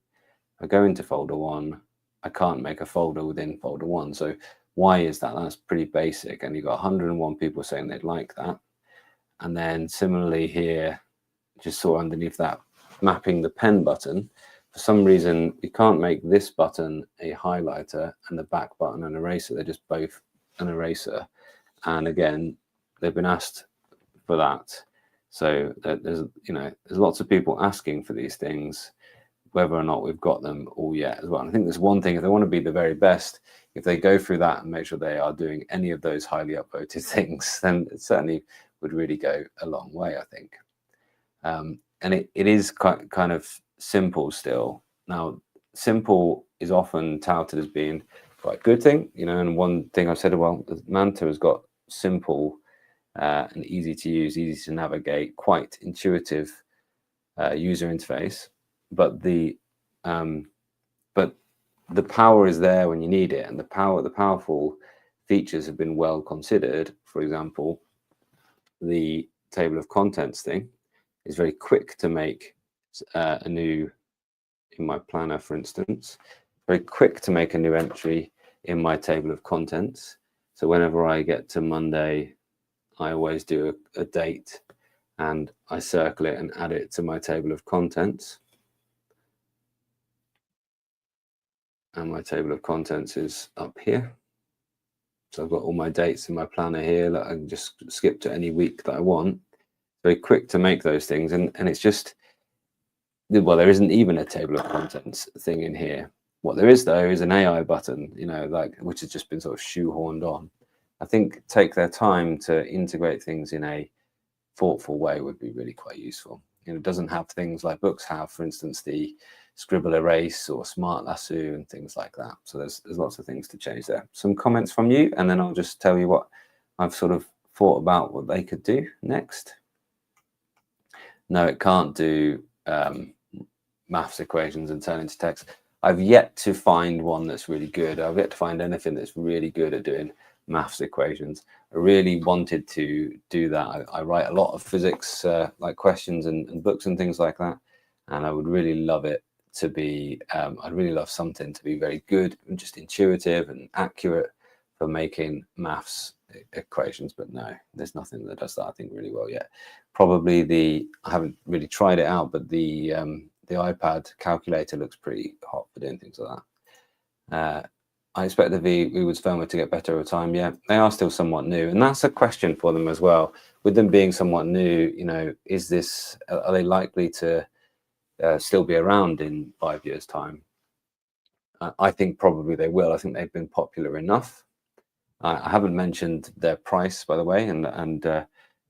I go into folder one. I can't make a folder within folder one. So why is that? That's pretty basic. And you've got 101 people saying they'd like that. And then similarly here, just saw underneath that, mapping the pen button. For some reason, you can't make this button a highlighter and the back button an eraser. They're just both an eraser. And again, they've been asked for that. So there's lots of people asking for these things, whether or not we've got them all yet as well. And I think there's one thing, if they want to be the very best, if they go through that and make sure they are doing any of those highly upvoted things, then it certainly would really go a long way, I think. And it is kind of simple still. Now, simple is often touted as being quite a good thing, you know, and one thing I've said, well, Manta has got simple and easy to use, easy to navigate, quite intuitive user interface, but the power is there when you need it, and the powerful features have been well considered. For example, the table of contents thing is very quick to make a new, in my planner, for instance, very quick to make a new entry in my table of contents. So whenever I get to Monday, I always do a date and I circle it and add it to my table of contents. And my table of contents is up here. So I've got all my dates in my planner here that I can just skip to any week that I want. Very quick to make those things. And it's just, well, there isn't even a table of contents thing in here. What there is, though, is an AI button, you know, like, which has just been sort of shoehorned on. I think take their time to integrate things in a thoughtful way would be really quite useful. You know, it doesn't have things like books have, for instance, the scribble erase or smart lasso and things like that. So there's lots of things to change there. Some comments from you, and then I'll just tell you what I've sort of thought about what they could do next. No, it can't do maths equations and turn into text. I've yet to find one that's really good. I've yet to find anything that's really good at doing maths equations. I really wanted to do that. I write a lot of physics like questions and books and things like that, and I would really love it to be, I'd really love something to be very good and just intuitive and accurate for making maths equations, but no, there's nothing that does that, I think, really well yet. Probably I haven't really tried it out, but the iPad calculator looks pretty hot for doing things like that. I expect the ViWoods firmware to get better over time. Yeah, they are still somewhat new, and that's a question for them as well. With them being somewhat new, you know, are they likely to still be around in 5 years' time? I think probably they will. I think they've been popular enough. I haven't mentioned their price, by the way, and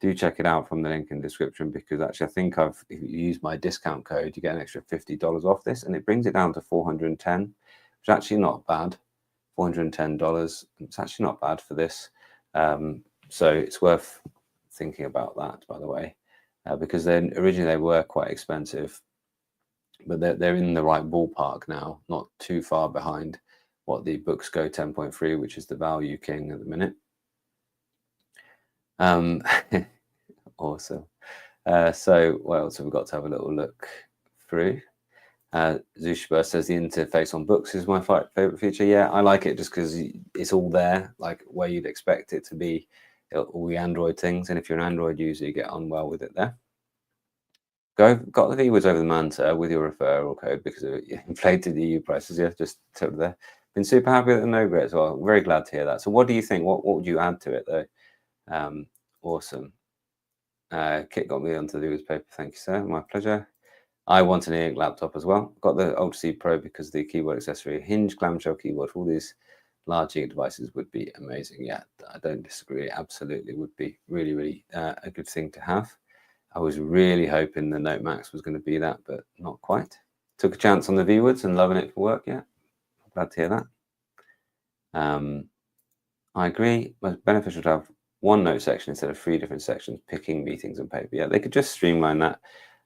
do check it out from the link in the description, because actually I think if you use my discount code, you get an extra $50 off this, and it brings it down to $410, which is actually not bad. $410. It's actually not bad for this. So it's worth thinking about that, by the way, because then originally they were quite expensive, but they're in the right ballpark now, not too far behind what the Boox Go 10.3, which is the value king at the minute. Awesome. So what else have we got to have a little look through? Zushba says the interface on Boox is my favorite feature. Yeah, I like it just because it's all there, like where you'd expect it to be, all the Android things. And if you're an Android user, you get on well with it there. Got the ViWoods over the Manta with your referral code because of inflated EU prices. Yeah, just totally there. Been super happy with the Nova as well. Very glad to hear that. So what do you think? What would you add to it though? Awesome. Kit got me onto the ViWoods paper. Thank you, sir. My pleasure. I want an e-ink laptop as well. Got the Ultra C Pro because the keyboard accessory, hinge clamshell keyboard for all these large e-ink devices would be amazing. Yeah, I don't disagree. Absolutely would be really, really a good thing to have. I was really hoping the Note Max was going to be that, but not quite. Took a chance on the ViWoods and loving it for work. Yeah, glad to hear that. I agree. Most beneficial to have one note section instead of 3 different sections, picking, meetings, and paper. Yeah, they could just streamline that.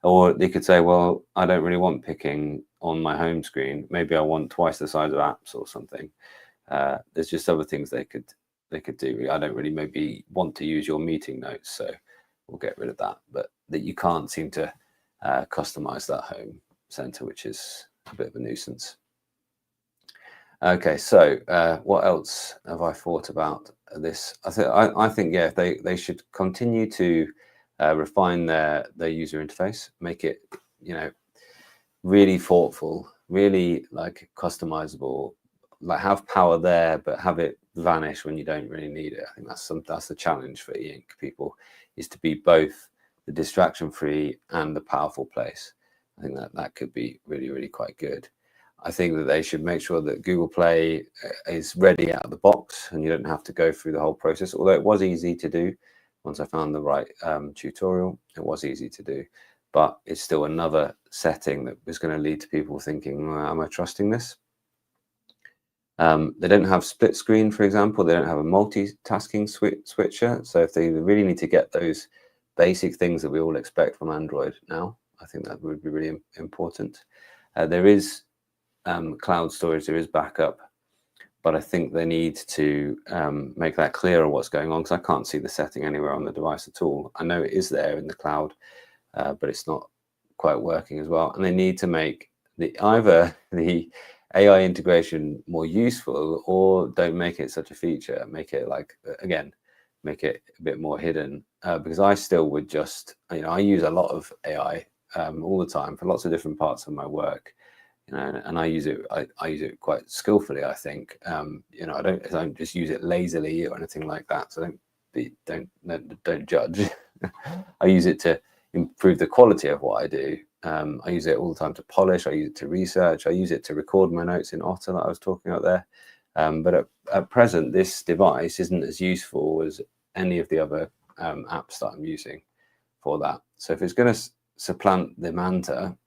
Or they could say, well, I don't really want picking on my home screen. Maybe I want twice the size of apps or something. There's just other things they could do. I don't really maybe want to use your meeting notes, so we'll get rid of that. But that you can't seem to customize that home center, which is a bit of a nuisance. Okay, so what else have I thought about this? I think yeah, they should continue to refine their user interface, make it, you know, really thoughtful, really like customizable, like have power there, but have it vanish when you don't really need it. I think that's the challenge for e-ink people, is to be both the distraction-free and the powerful place. I think that could be really, really quite good. I think that they should make sure that Google Play is ready out of the box and you don't have to go through the whole process, although it was easy to do. Once I found the right tutorial, it was easy to do. but it's still another setting that is going to lead to people thinking, am I trusting this? They don't have split screen, for example. They don't have a multitasking switcher. So if they really need to get those basic things that we all expect from Android now, I think that would be really important. There is cloud storage, there is backup, but I think they need to make that clearer what's going on, because I can't see the setting anywhere on the device at all. I know it is there in the cloud, but it's not quite working as well. And they need to make either the AI integration more useful, or don't make it such a feature. Make it like, again, make it a bit more hidden, because I still would just, I use a lot of AI all the time for lots of different parts of my work, and I use it. I use it quite skillfully, I think. I don't just use it lazily or anything like that. So don't judge. I use it to improve the quality of what I do. I use it all the time to polish. I use it to research. I use it to record my notes in Otter that I was talking about there. But at present, this device isn't as useful as any of the other apps that I'm using for that. So if it's going to supplant the Manta,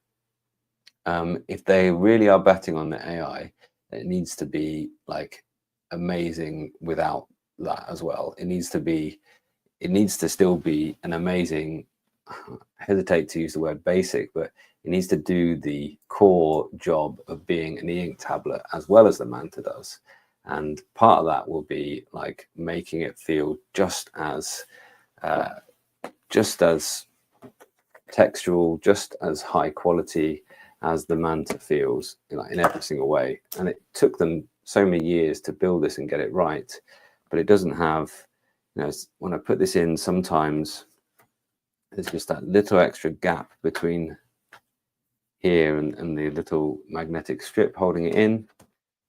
if they really are betting on the AI, it needs to be like amazing without that as well. It needs to still be an amazing, I hesitate to use the word basic, but it needs to do the core job of being an e-ink tablet as well as the Manta does. And part of that will be like making it feel just as textural, just as high quality as the Manta feels, in every single way. And it took them so many years to build this and get it right, but it doesn't have, when I put this in, sometimes there's just that little extra gap between here and the little magnetic strip holding it in.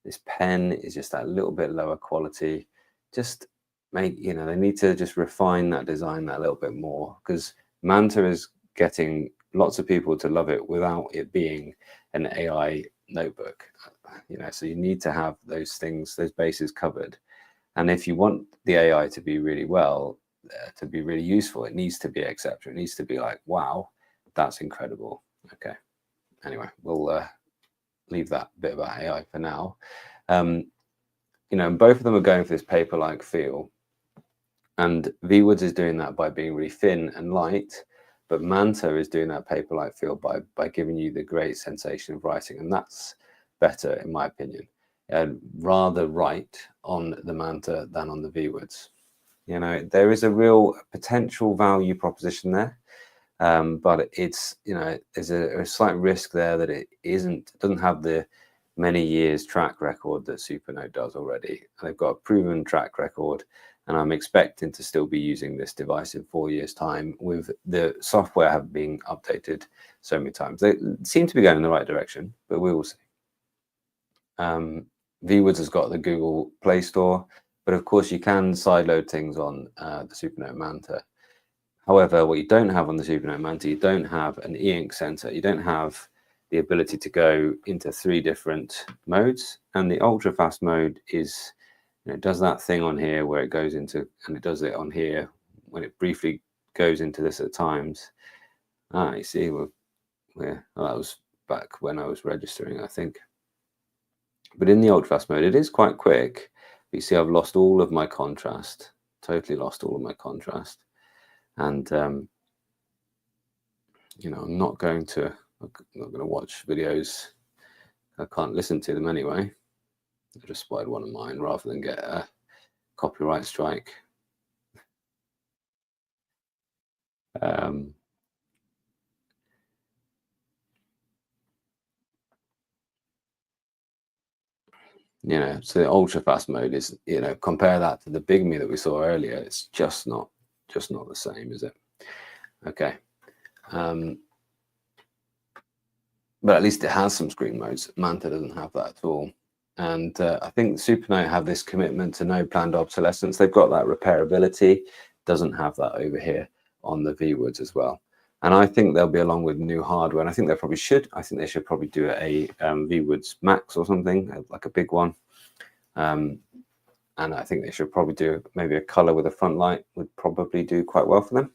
This pen is just that little bit lower quality. Just they need to just refine that design that a little bit more, because Manta is getting lots of people to love it without it being an AI notebook. So you need to have those things, those bases covered. And if you want the AI to be really to be really useful, it needs to be exceptional. It needs to be like, wow, that's incredible. Okay. Anyway, we'll leave that bit about AI for now. Both of them are going for this paper-like feel, and ViWoods is doing that by being really thin and light, but Manta is doing that paper-like feel by giving you the great sensation of writing, and that's better, in my opinion. Rather write on the Manta than on the ViWoods. There is a real potential value proposition there, but it's there's a slight risk there that it doesn't have the many years track record that Supernote does already. They've got a proven track record, and I'm expecting to still be using this device in 4 years' time, with the software having been updated so many times. They seem to be going in the right direction, but we will see. ViWoods has got the Google Play Store, but of course you can sideload things on the Supernote Manta. However, what you don't have on the Supernote Manta, you don't have an e-ink sensor. You don't have the ability to go into 3 different modes, and the ultra fast mode is, it does that thing on here where it goes into, and it does it on here when it briefly goes into this at times. You see, that was back when I was registering, I think. But in the ultra fast mode, it is quite quick. But you see, I've lost all of my contrast, totally lost all of my contrast. And I'm not going to watch videos. I can't listen to them anyway. I just spotted one of mine rather than get a copyright strike. So the ultra fast mode is, compare that to the Bigme that we saw earlier. It's just not the same, is it? Okay. But at least it has some screen modes. Manta doesn't have that at all. And I think Supernote have this commitment to no planned obsolescence. They've got that repairability. Doesn't have that over here on the ViWoods as well. And I think they'll be along with new hardware. And I think they probably should. I think they should probably do a ViWoods Max or something, like a big one. And I think they should probably do maybe a color with a front light would probably do quite well for them.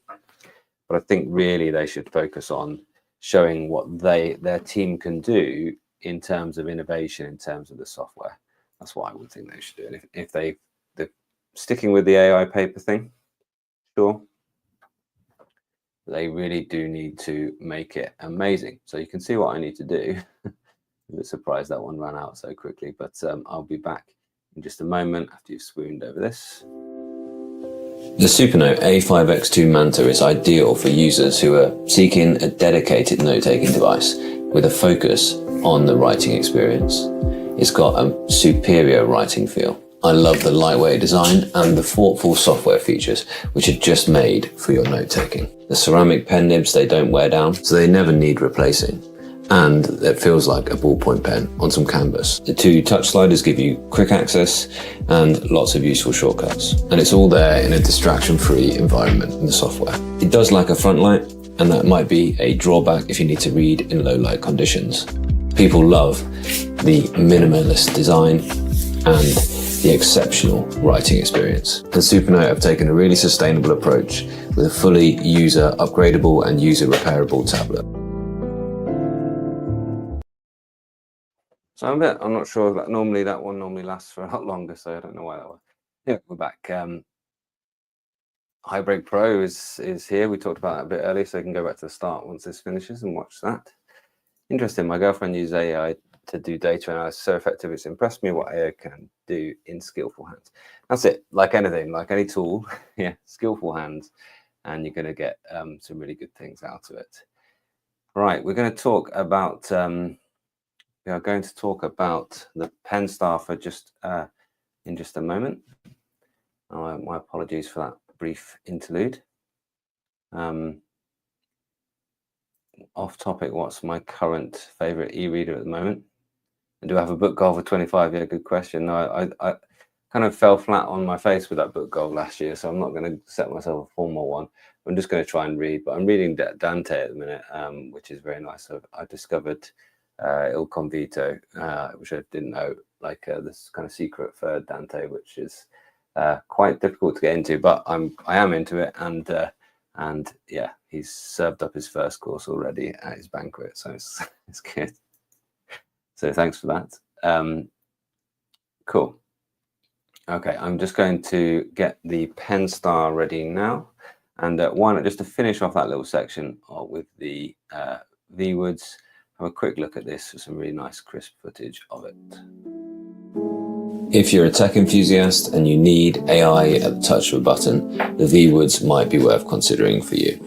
But I think really they should focus on showing what their team can do in terms of innovation, in terms of the software. That's what I would think they should do. And if they're sticking with the AI paper thing, sure, they really do need to make it amazing. So you can see what I need to do. I'm a bit surprised that one ran out so quickly, but I'll be back in just a moment after you've swooned over this. The Supernote A5X2 Manta is ideal for users who are seeking a dedicated note-taking device with a focus on the writing experience. It's got a superior writing feel. I love the lightweight design and the thoughtful software features, which are just made for your note-taking. The ceramic pen nibs, they don't wear down, so they never need replacing. And it feels like a ballpoint pen on some canvas. The two touch sliders give you quick access and lots of useful shortcuts. And it's all there in a distraction-free environment in the software. It does lack a front light, and that might be a drawback if you need to read in low light conditions. People love the minimalist design and the exceptional writing experience. And Supernote have taken a really sustainable approach with a fully user upgradable and user repairable tablet. So I'm not sure that that one normally lasts for a lot longer, so I don't know why that was. Yeah, we're back. HiBreak Pro is here. We talked about that a bit earlier, so you can go back to the start once this finishes and watch that. Interesting. My girlfriend used AI to do data analysis so effective. It's impressed me what AI can do in skillful hands. That's it. Like anything, like any tool, yeah, skillful hands, and you're going to get some really good things out of it. Right, we're going to talk about we are going to talk about the Penstar for just in just a moment. My apologies for that brief interlude. Off topic, what's my current favorite e-reader at the moment? And do I have a book goal for 25? Yeah, good question. No, I kind of fell flat on my face with that book goal last year, so I'm not going to set myself a formal one. I'm just going to try and read, but I'm reading Dante at the minute, which is very nice. I discovered Il Convito, which I didn't know, like this kind of secret for Dante, which is quite difficult to get into, but I am into it, and yeah, he's served up his first course already at his banquet, so it's good. So thanks for that. Cool. Okay, I'm just going to get the Penstar ready now, and why not just to finish off that little section with the ViWoods. Have a quick look at this for some really nice crisp footage of it. If you're a tech enthusiast and you need AI at the touch of a button, the ViWoods might be worth considering for you.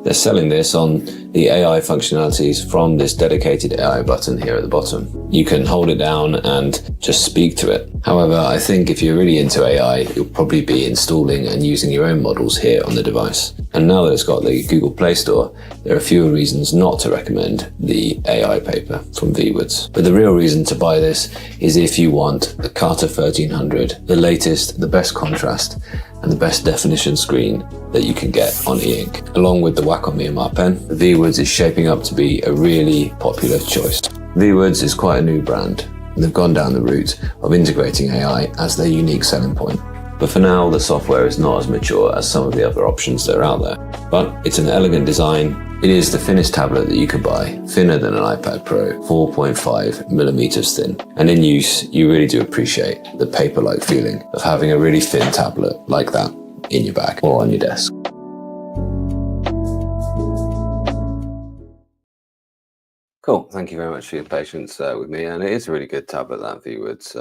They're selling this on the AI functionalities from this dedicated AI button here at the bottom. You can hold it down and just speak to it. However, I think if you're really into AI, you'll probably be installing and using your own models here on the device. And now that it's got the Google Play Store, there are fewer reasons not to recommend the AI paper from ViWoods. But the real reason to buy this is if you want the Carta 1300, the latest, the best contrast, and the best definition screen that you can get on e-ink. Along with the Wacom EMR pen, the ViWoods is shaping up to be a really popular choice. ViWoods is quite a new brand, and they've gone down the route of integrating AI as their unique selling point. But for now, the software is not as mature as some of the other options that are out there. But it's an elegant design. It is the thinnest tablet that you could buy, thinner than an iPad Pro, 4.5 millimeters thin. And in use, you really do appreciate the paper-like feeling of having a really thin tablet like that in your bag or on your desk. Cool. Thank you very much for your patience with me. And it is a really good tablet, that ViWoods.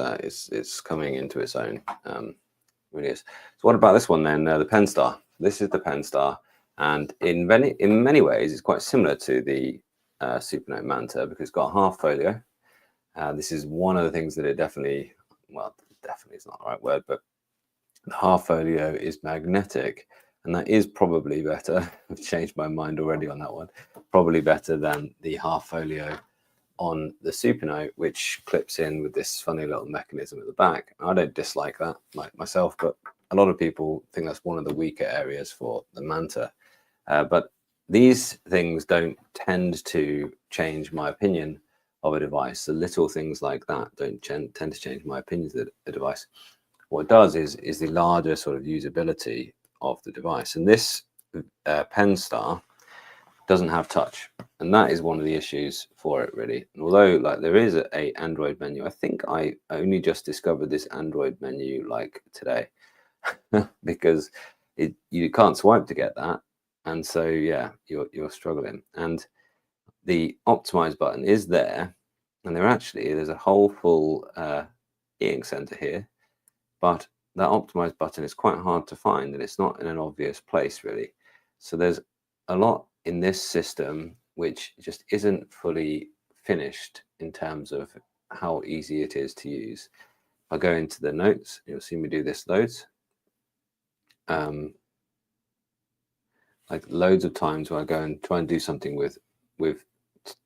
It's coming into its own. Really is. So what about this one then? The Penstar. This is the Penstar, and in many ways, it's quite similar to the Supernote Manta because it's got a half folio. This is one of the things that it definitely is not the right word, but the half folio is magnetic, and that is probably better. I've changed my mind already on that one. Probably better than the half folio on the Supernote, which clips in with this funny little mechanism at the back. I don't dislike that, like myself, but a lot of people think that's one of the weaker areas for the Manta. But these things don't tend to change my opinion of a device. The little things like that don't tend to change my opinion of the device. What it does is the larger sort of usability of the device. And this Penstar doesn't have touch, and that is one of the issues for it, really. And although like there is a Android menu, I think I only just discovered this Android menu like today because you can't swipe to get that, and so yeah, you're struggling. And the optimize button is there, and there's a whole full e-ink center here, but that optimize button is quite hard to find, and it's not in an obvious place, really. So there's a lot in this system which just isn't fully finished in terms of how easy it is to use. I'll go into the notes, you'll see me do this loads. Like loads of times where I go and try and do something with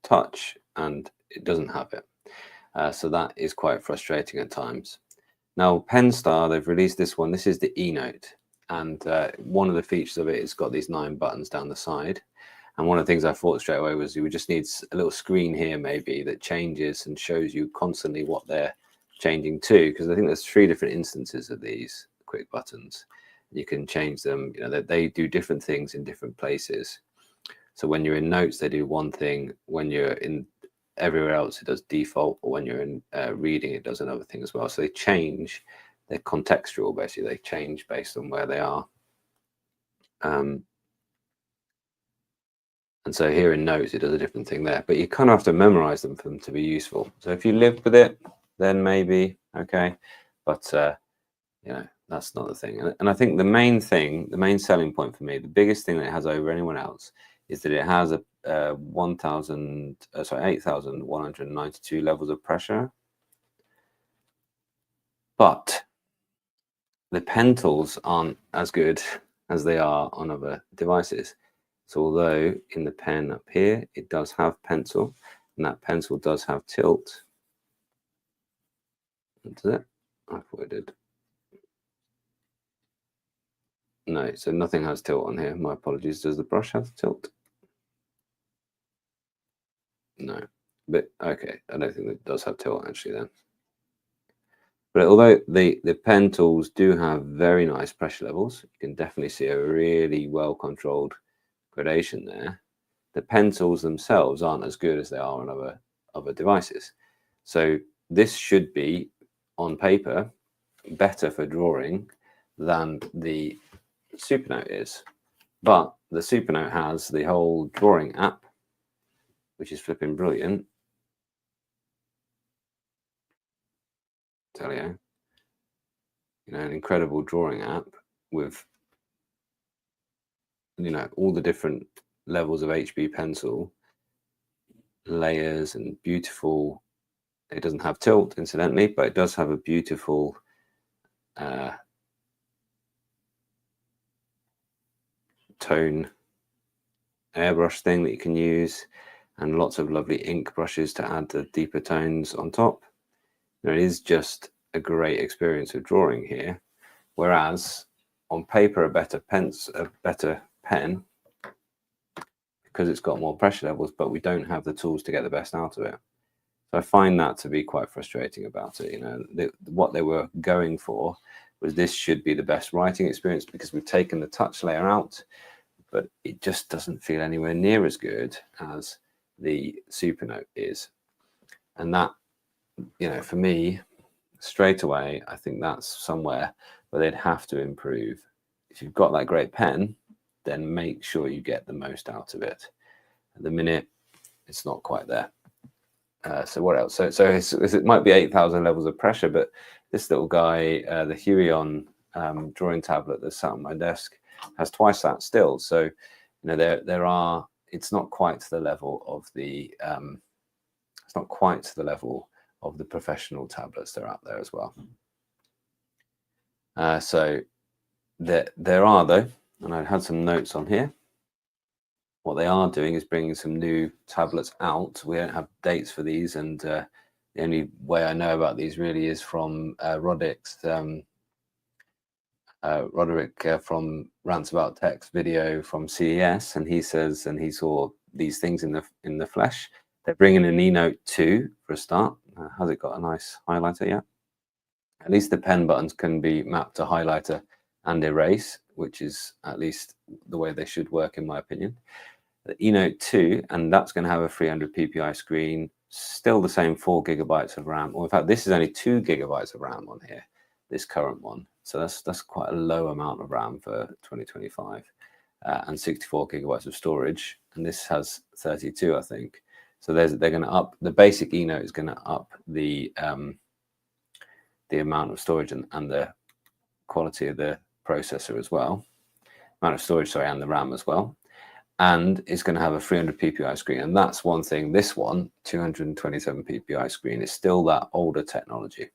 touch and it doesn't have it. So that is quite frustrating at times. Now, Penstar, they've released this one. This is the eNote, and one of the features of it is got these 9 buttons down the side. And one of the things I thought straight away was you would just need a little screen here maybe that changes and shows you constantly what they're changing to, because I think there's 3 different instances of these quick buttons. You can change them, you know, they do different things in different places. So when you're in notes, they do one thing. When you're in everywhere else, it does default, or when you're in reading, it does another thing as well. So they change, they're contextual, basically. They change based on where they are. And so here in notes, it does a different thing there, but you kind of have to memorize them for them to be useful. So if you live with it, then maybe, okay. But, you know, that's not the thing. And I think the main thing, the main selling point for me, the biggest thing that it has over anyone else is that it has a 8,192 levels of pressure. But the pen tools aren't as good as they are on other devices. So although in the pen up here, it does have pencil, and that pencil does have tilt. Does it? I thought it did. No, so nothing has tilt on here. My apologies. Does the brush have tilt? No, but okay. I don't think it does have tilt actually then. But although the pen tools do have very nice pressure levels, you can definitely see a really well-controlled gradation there. The pen tools themselves aren't as good as they are on other devices. So this should be, on paper, better for drawing than the Supernote is. But the Supernote has the whole drawing app, which is flipping brilliant. Tell you, you know, an incredible drawing app with, you know, all the different levels of HB pencil, layers, and beautiful. It doesn't have tilt, incidentally, but it does have a beautiful tone airbrush thing that you can use, and lots of lovely ink brushes to add the deeper tones on top. You know, it is just a great experience of drawing here, whereas on paper a better pen, because it's got more pressure levels, but we don't have the tools to get the best out of it. So I find that to be quite frustrating about it. You know, what they were going for was this should be the best writing experience because we've taken the touch layer out, but it just doesn't feel anywhere near as good as the Supernote is. And that, you know, for me, straight away, I think that's somewhere where they'd have to improve. If you've got that great pen, then make sure you get the most out of it. At the minute, it's not quite there. So what else? So it might be 8,000 levels of pressure, but this little guy, the Huion drawing tablet that's sat on my desk, has twice that still. So, you know, there are. It's not quite to the level of the. It's not quite to the level of the professional tablets that are out there as well. So there are, though, and I had some notes on here. What they are doing is bringing some new tablets out. We don't have dates for these, and the only way I know about these really is from Roderick from Rants About Tech's video from CES, and he says, and he saw these things in the flesh. They're bringing an eNote 2 for a start. Has it got a nice highlighter yet? At least the pen buttons can be mapped to highlighter and erase, which is at least the way they should work, in my opinion. the eNote 2, and that's going to have a 300 ppi screen, still the same 4 GB of RAM, or in fact this is only 2 GB of RAM on here, this current one, so that's quite a low amount of RAM for 2025, and 64 GB of storage, and this has 32, I think. So they're going to up the basic eNote is going to up the amount of storage and the quality of the processor as well, amount of storage, sorry, and the RAM as well. And it's going to have a 300 ppi screen, and that's one thing. This one, 227 ppi screen, is still that older technology. And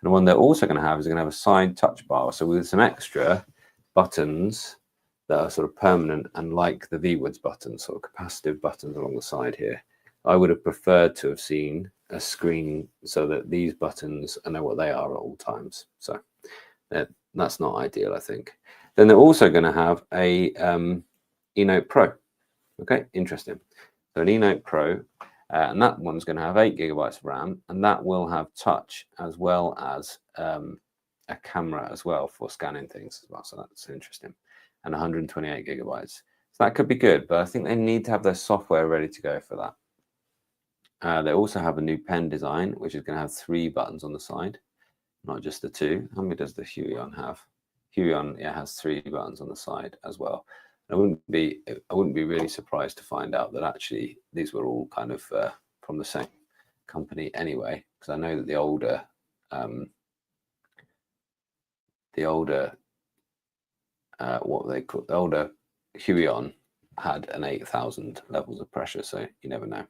the one they're also going to have is going to have a side touch bar, so with some extra buttons that are sort of permanent and like the ViWoods buttons, sort of capacitive buttons along the side here. I would have preferred to have seen a screen so that these buttons, I know what they are at all times. So that's not ideal, I think. Then they're also going to have a eNote Pro. Okay, interesting. So an eNote Pro, and that one's going to have 8 GB of RAM, and that will have touch as well as a camera as well for scanning things as well. So that's interesting. And 128 GB. So that could be good, but I think they need to have their software ready to go for that. They also have a new pen design, which is going to have 3 buttons on the side, not just the 2. How many does the Huion have? Huion, yeah, has 3 buttons on the side as well. I wouldn't be really surprised to find out that actually these were all kind of from the same company anyway, because I know that the older what they call the older Huion had an 8,000 levels of pressure, so you never know.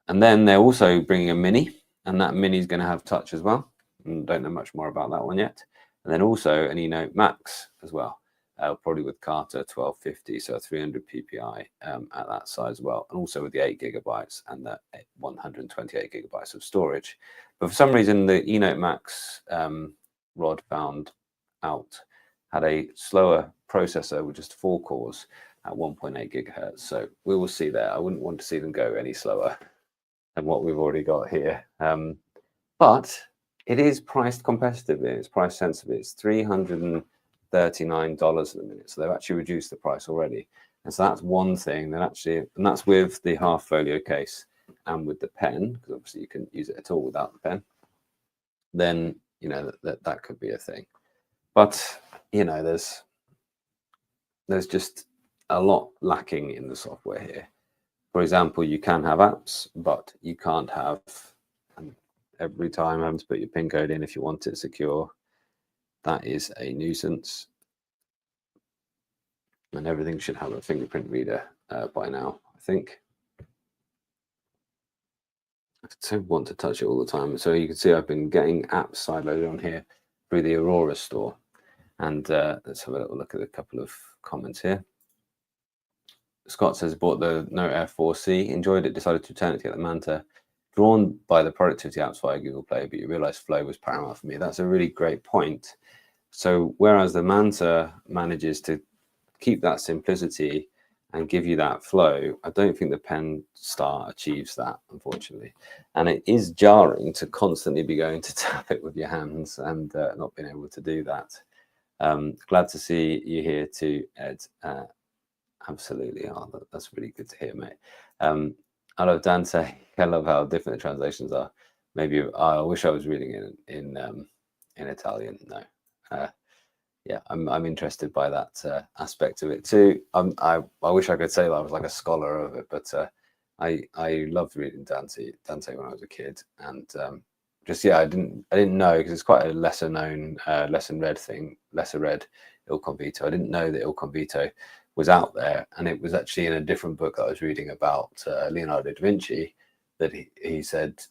And then they're also bringing a mini, and that mini is going to have touch as well. And don't know much more about that one yet. And then also an eNote Max as well, probably with Carter 1250, so 300 ppi at that size as well, and also with the 8 GB and the 128 GB of storage. But for some reason, the eNote Max Rod found out had a slower processor with just 4 cores at 1.8 GHz. So we will see there. I wouldn't want to see them go any slower than what we've already got here. But it is priced competitively. It's price sensitive. It's $339 at the minute. So they've actually reduced the price already. And so that's one thing that actually, and that's with the half folio case and with the pen, because obviously you can use it at all without the pen. Then, you know, that could be a thing. But, you know, there's just a lot lacking in the software here. For example, you can have apps, but you can't have every time having to put your PIN code in if you want it secure. That is a nuisance. And everything should have a fingerprint reader by now, I think. I so want to touch it all the time. So you can see I've been getting apps sideloaded on here through the Aurora store. And let's have a little look at a couple of comments here. Scott says, bought the Note Air 4C, enjoyed it, decided to return it to get the Manta. Drawn by the productivity apps via Google Play, but you realize flow was paramount for me. That's a really great point. So whereas the Manta manages to keep that simplicity and give you that flow, I don't think the Penstar achieves that, unfortunately. And it is jarring to constantly be going to tap it with your hands and not being able to do that. Glad to see you here too, Ed. Absolutely. Oh, that's really good to hear, mate. I love Dante. I love how different the translations are. Maybe I wish I was reading it in Italian. No. Yeah, I'm interested by that aspect of it too. I wish I could say that I was like a scholar of it, but I loved reading Dante when I was a kid, and just I didn't know, because it's quite a lesser known, lesser read Il Convito. I didn't know that Il Convito was out there, and it was actually in a different book that I was reading about Leonardo da Vinci that he said.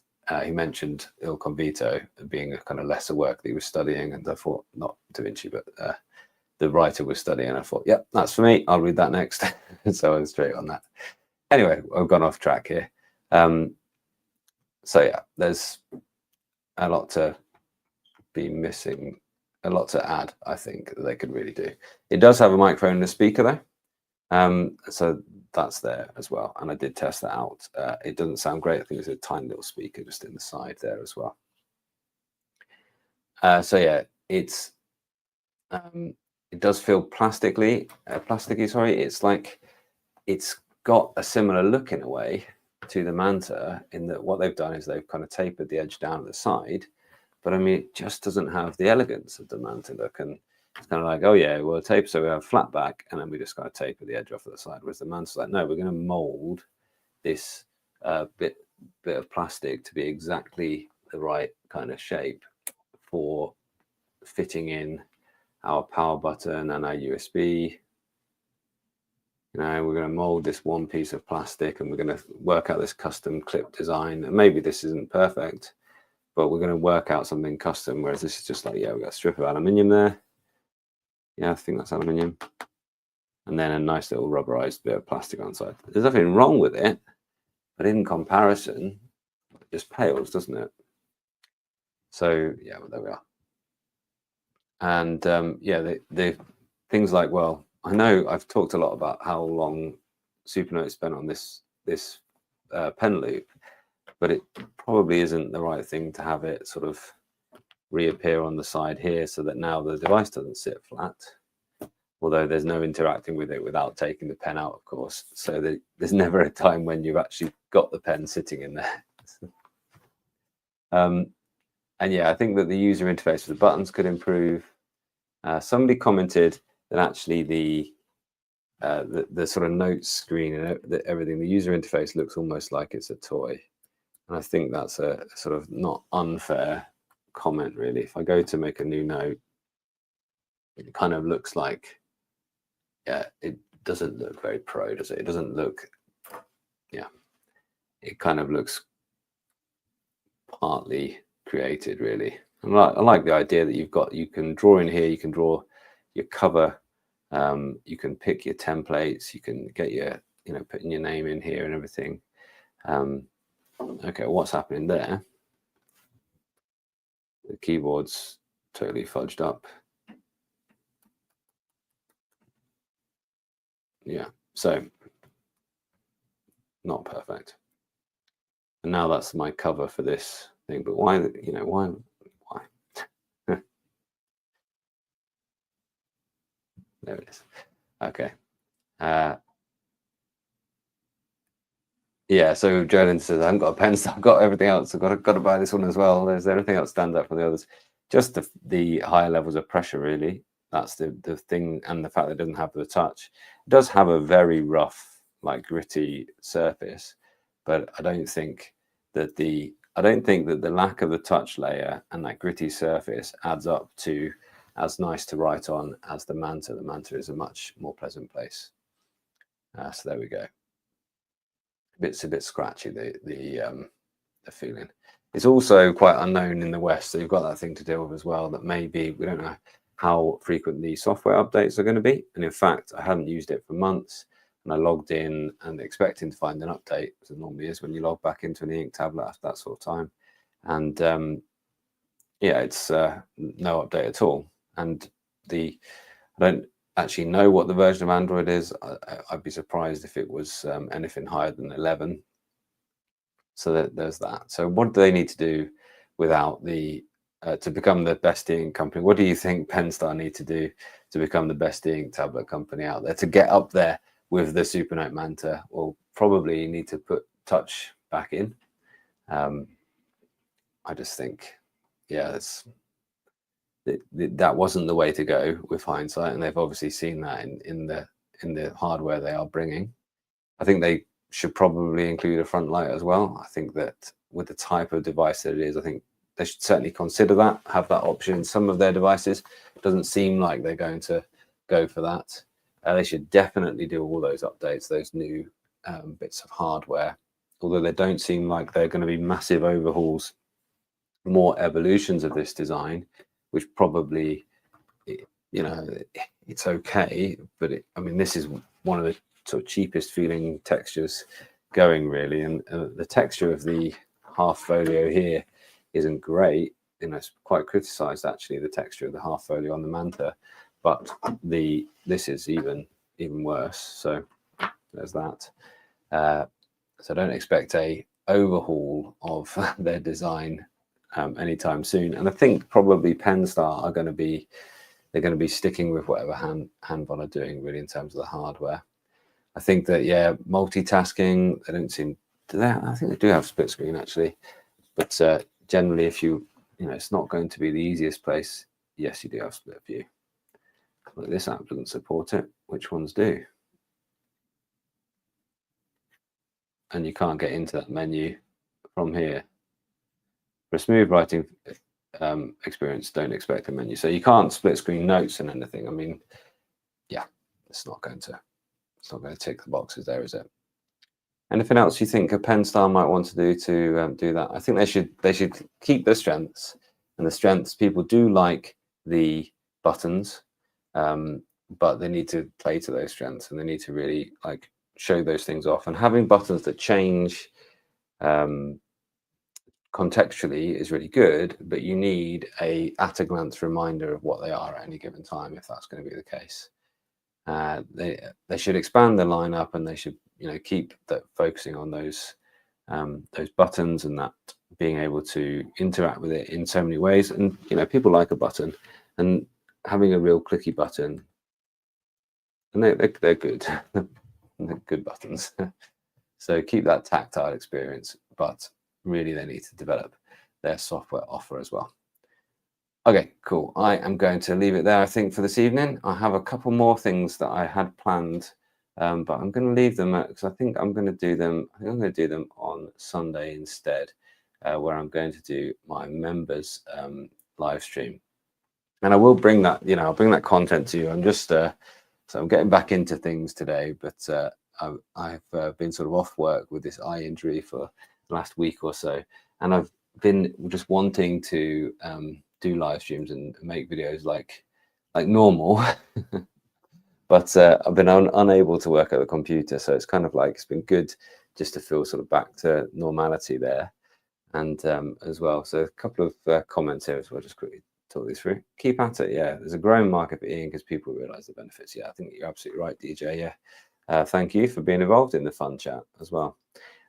He mentioned Il Convito being a kind of lesser work that he was studying, and I thought, not Da Vinci, but the writer was studying, and I thought, yep, that's for me. I'll read that next. So I was straight on that. Anyway, I've gone off track here. So yeah, there's a lot to be missing, a lot to add, I think, that they could really do. It does have a microphone and a speaker though. So that's there as well, and I did test that out. It doesn't sound great. I think there's a tiny little speaker just in the side there as well. So yeah, it does feel plasticky. Sorry, it's like it's got a similar look in a way to the Manta, in that what they've done is they've kind of tapered the edge down at the side, but I mean, it just doesn't have the elegance of the Manta look. And it's kind of like, oh yeah, well, tape, so we have flat back, and then we just kind of taper the edge off at the side. Whereas the Manta's like, no, we're going to mold this bit of plastic to be exactly the right kind of shape for fitting in our power button and our USB. You know, we're going to mold this one piece of plastic, and we're going to work out this custom clip design. And maybe this isn't perfect, but we're going to work out something custom. Whereas this is just like, yeah, we've got a strip of aluminium there. Yeah, I think that's aluminium. And then a nice little rubberized bit of plastic on the side. There's nothing wrong with it, but in comparison, it just pales, doesn't it? So yeah, well, there we are. And yeah, the things like, well, I know I've talked a lot about how long Supernote spent on this pen loop, but it probably isn't the right thing to have it sort of reappear on the side here, so that now the device doesn't sit flat. Although there's no interacting with it without taking the pen out, of course. So there's never a time when you've actually got the pen sitting in there. And yeah, I think that the user interface for the buttons could improve. Somebody commented that actually the sort of notes screen and everything, the user interface looks almost like it's a toy. And I think that's a sort of not unfair comment, really. If I go to make a new note, it kind of looks like, yeah, it doesn't look very pro, does it? It doesn't look, yeah, it kind of looks partly created, really. And I like the idea that you can draw in here, you can draw your cover, you can pick your templates, you can get your, you know, putting your name in here and everything. Okay, what's happening there? The keyboard's totally fudged up. Yeah, so not perfect. And now that's my cover for this thing. But why, you know, why? There it is. Okay. Yeah, so Jordan says, I haven't got a Penstar, I've got everything else. I've got to buy this one as well. Is there anything else stand out from the others? Just the higher levels of pressure, really. That's the thing, and the fact that it doesn't have the touch. It does have a very rough, like gritty surface, but I don't think that the lack of the touch layer and that gritty surface adds up to as nice to write on as the Manta. The Manta is a much more pleasant place. So there we go. It's a bit scratchy, the feeling. It's also quite unknown in the West, so you've got that thing to deal with as well, that maybe we don't know how frequent the software updates are going to be. And in fact, I hadn't used it for months, and I logged in and expecting to find an update, as it normally is when you log back into an e-ink tablet after that sort of time. And yeah, it's no update at all. And I don't actually know what the version of Android is. I'd be surprised if it was anything higher than 11. So there's that. So what do they need to do without the to become the best e-ink company? What do you think Penstar need to do to become the best e-ink tablet company out there, to get up there with the Supernote Manta? Well, probably you need to put touch back in. I just think, yeah, that wasn't the way to go with hindsight, and they've obviously seen that in the hardware they are bringing. I think they should probably include a front light as well. I think that with the type of device that it is, I think they should certainly consider that, have that option in some of their devices. It doesn't seem like they're going to go for that. They should definitely do all those updates, those new bits of hardware, although they don't seem like they're going to be massive overhauls, more evolutions of this design, which probably, you know, it's okay, but I mean, this is one of the sort of cheapest feeling textures going, really, and the texture of the half folio here isn't great. You know, it's quite criticized, actually, the texture of the half folio on the Manta, but this is even worse. So there's that. So don't expect a overhaul of their design anytime soon. And I think probably Penstar are going to be, they're going to be sticking with whatever Hanbon are doing, really, in terms of the hardware. I think that, yeah, multitasking, they don't seem to that. I think they do have split screen actually, but generally if you know, it's not going to be the easiest place. Yes, you do have split view. Look, this app doesn't support it. Which ones do? And you can't get into that menu from here. For a smooth writing experience, don't expect a menu. So you can't split screen notes and anything. I mean, yeah, it's not going to tick the boxes there, is it? Anything else you think a Penstar might want to do that? I think they should keep the strengths, and the strengths, people do like the buttons, but they need to play to those strengths, and they need to really like show those things off. And having buttons that change contextually is really good, but you need a at-a-glance reminder of what they are at any given time if that's going to be the case. They should expand the lineup, and they should, you know, keep that focusing on those buttons and that being able to interact with it in so many ways. And you know, people like a button, and having a real clicky button, and they're good. They're good buttons. So keep that tactile experience, but really they need to develop their software offer as well. Okay, cool. I am going to leave it there, I think, for this evening. I have a couple more things that I had planned, but I'm going to leave them because I think I'm going to do them. I think I'm going to do them on Sunday instead, where I'm going to do my members live stream, and I will bring that. You know, I'll bring that content to you. I'm just so I'm getting back into things today, but I've been sort of off work with this eye injury for the last week or so, and I've been just wanting to do live streams and make videos like normal, but I've been unable to work at the computer, so it's kind of like it's been good just to feel sort of back to normality there. And as well, so a couple of comments here as well, just quickly talk these through. Keep at it. Yeah, there's a growing market for e-ink as people realize the benefits. Yeah, I think you're absolutely right, DJ. Yeah, thank you for being involved in the fun chat as well.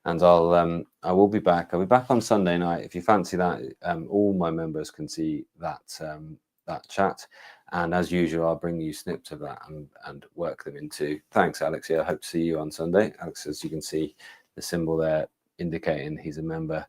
And I will be back. I'll be back on Sunday night. If you fancy that, all my members can see that that chat. And as usual, I'll bring you snips of that and work them into. Thanks, Alex. Yeah, I hope to see you on Sunday. Alex, as you can see, the symbol there indicating he's a member.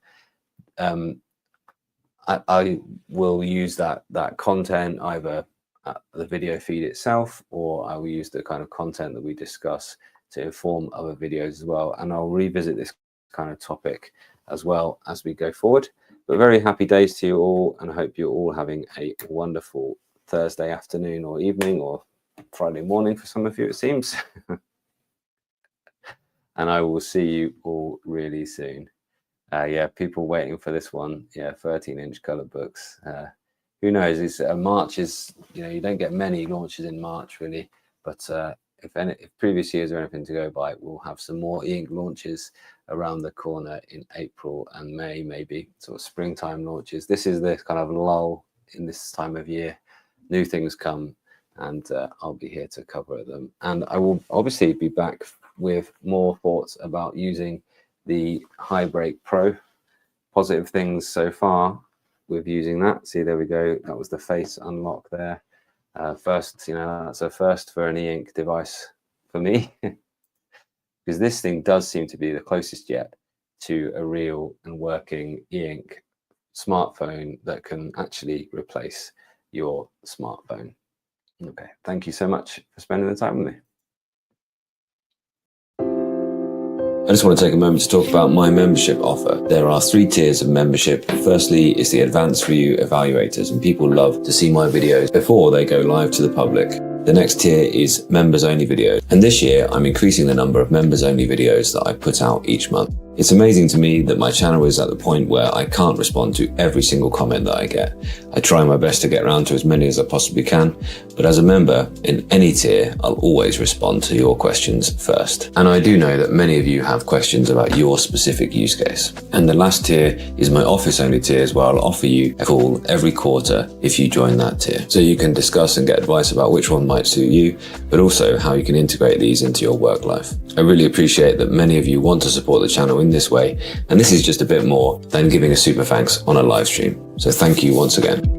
I will use that content either at the video feed itself, or I will use the kind of content that we discuss to inform other videos as well. And I'll revisit this kind of topic as well as we go forward. But very happy days to you all, and I hope you're all having a wonderful Thursday afternoon or evening, or Friday morning for some of you, it seems. And I will see you all really soon. Yeah, people waiting for this one. Yeah, 13-inch color books. Who knows? It's March is, you know, you don't get many launches in March really, but if previous years are anything to go by, we'll have some more e-ink launches around the corner in April and May, maybe sort of springtime launches. This is the kind of lull in this time of year. New things come, and I'll be here to cover them. And I will obviously be back with more thoughts about using the HiBreak Pro. Positive things so far with using that. See, there we go. That was the face unlock there. First, you know, that's a first for an e-ink device for me, because this thing does seem to be the closest yet to a real and working e-ink smartphone that can actually replace your smartphone. Okay, thank you so much for spending the time with me. I just want to take a moment to talk about my membership offer. There are 3 tiers of membership. Firstly is the advanced review evaluators, and people love to see my videos before they go live to the public. The next tier is members only videos, and this year I'm increasing the number of members only videos that I put out each month. It's amazing to me that my channel is at the point where I can't respond to every single comment that I get. I try my best to get around to as many as I possibly can, but as a member in any tier, I'll always respond to your questions first. And I do know that many of you have questions about your specific use case. And the last tier is my office only tiers, where I'll offer you a call every quarter if you join that tier. So you can discuss and get advice about which one might suit you, but also how you can integrate these into your work life. I really appreciate that many of you want to support the channel in this way, and this is just a bit more than giving a super thanks on a live stream. So thank you once again.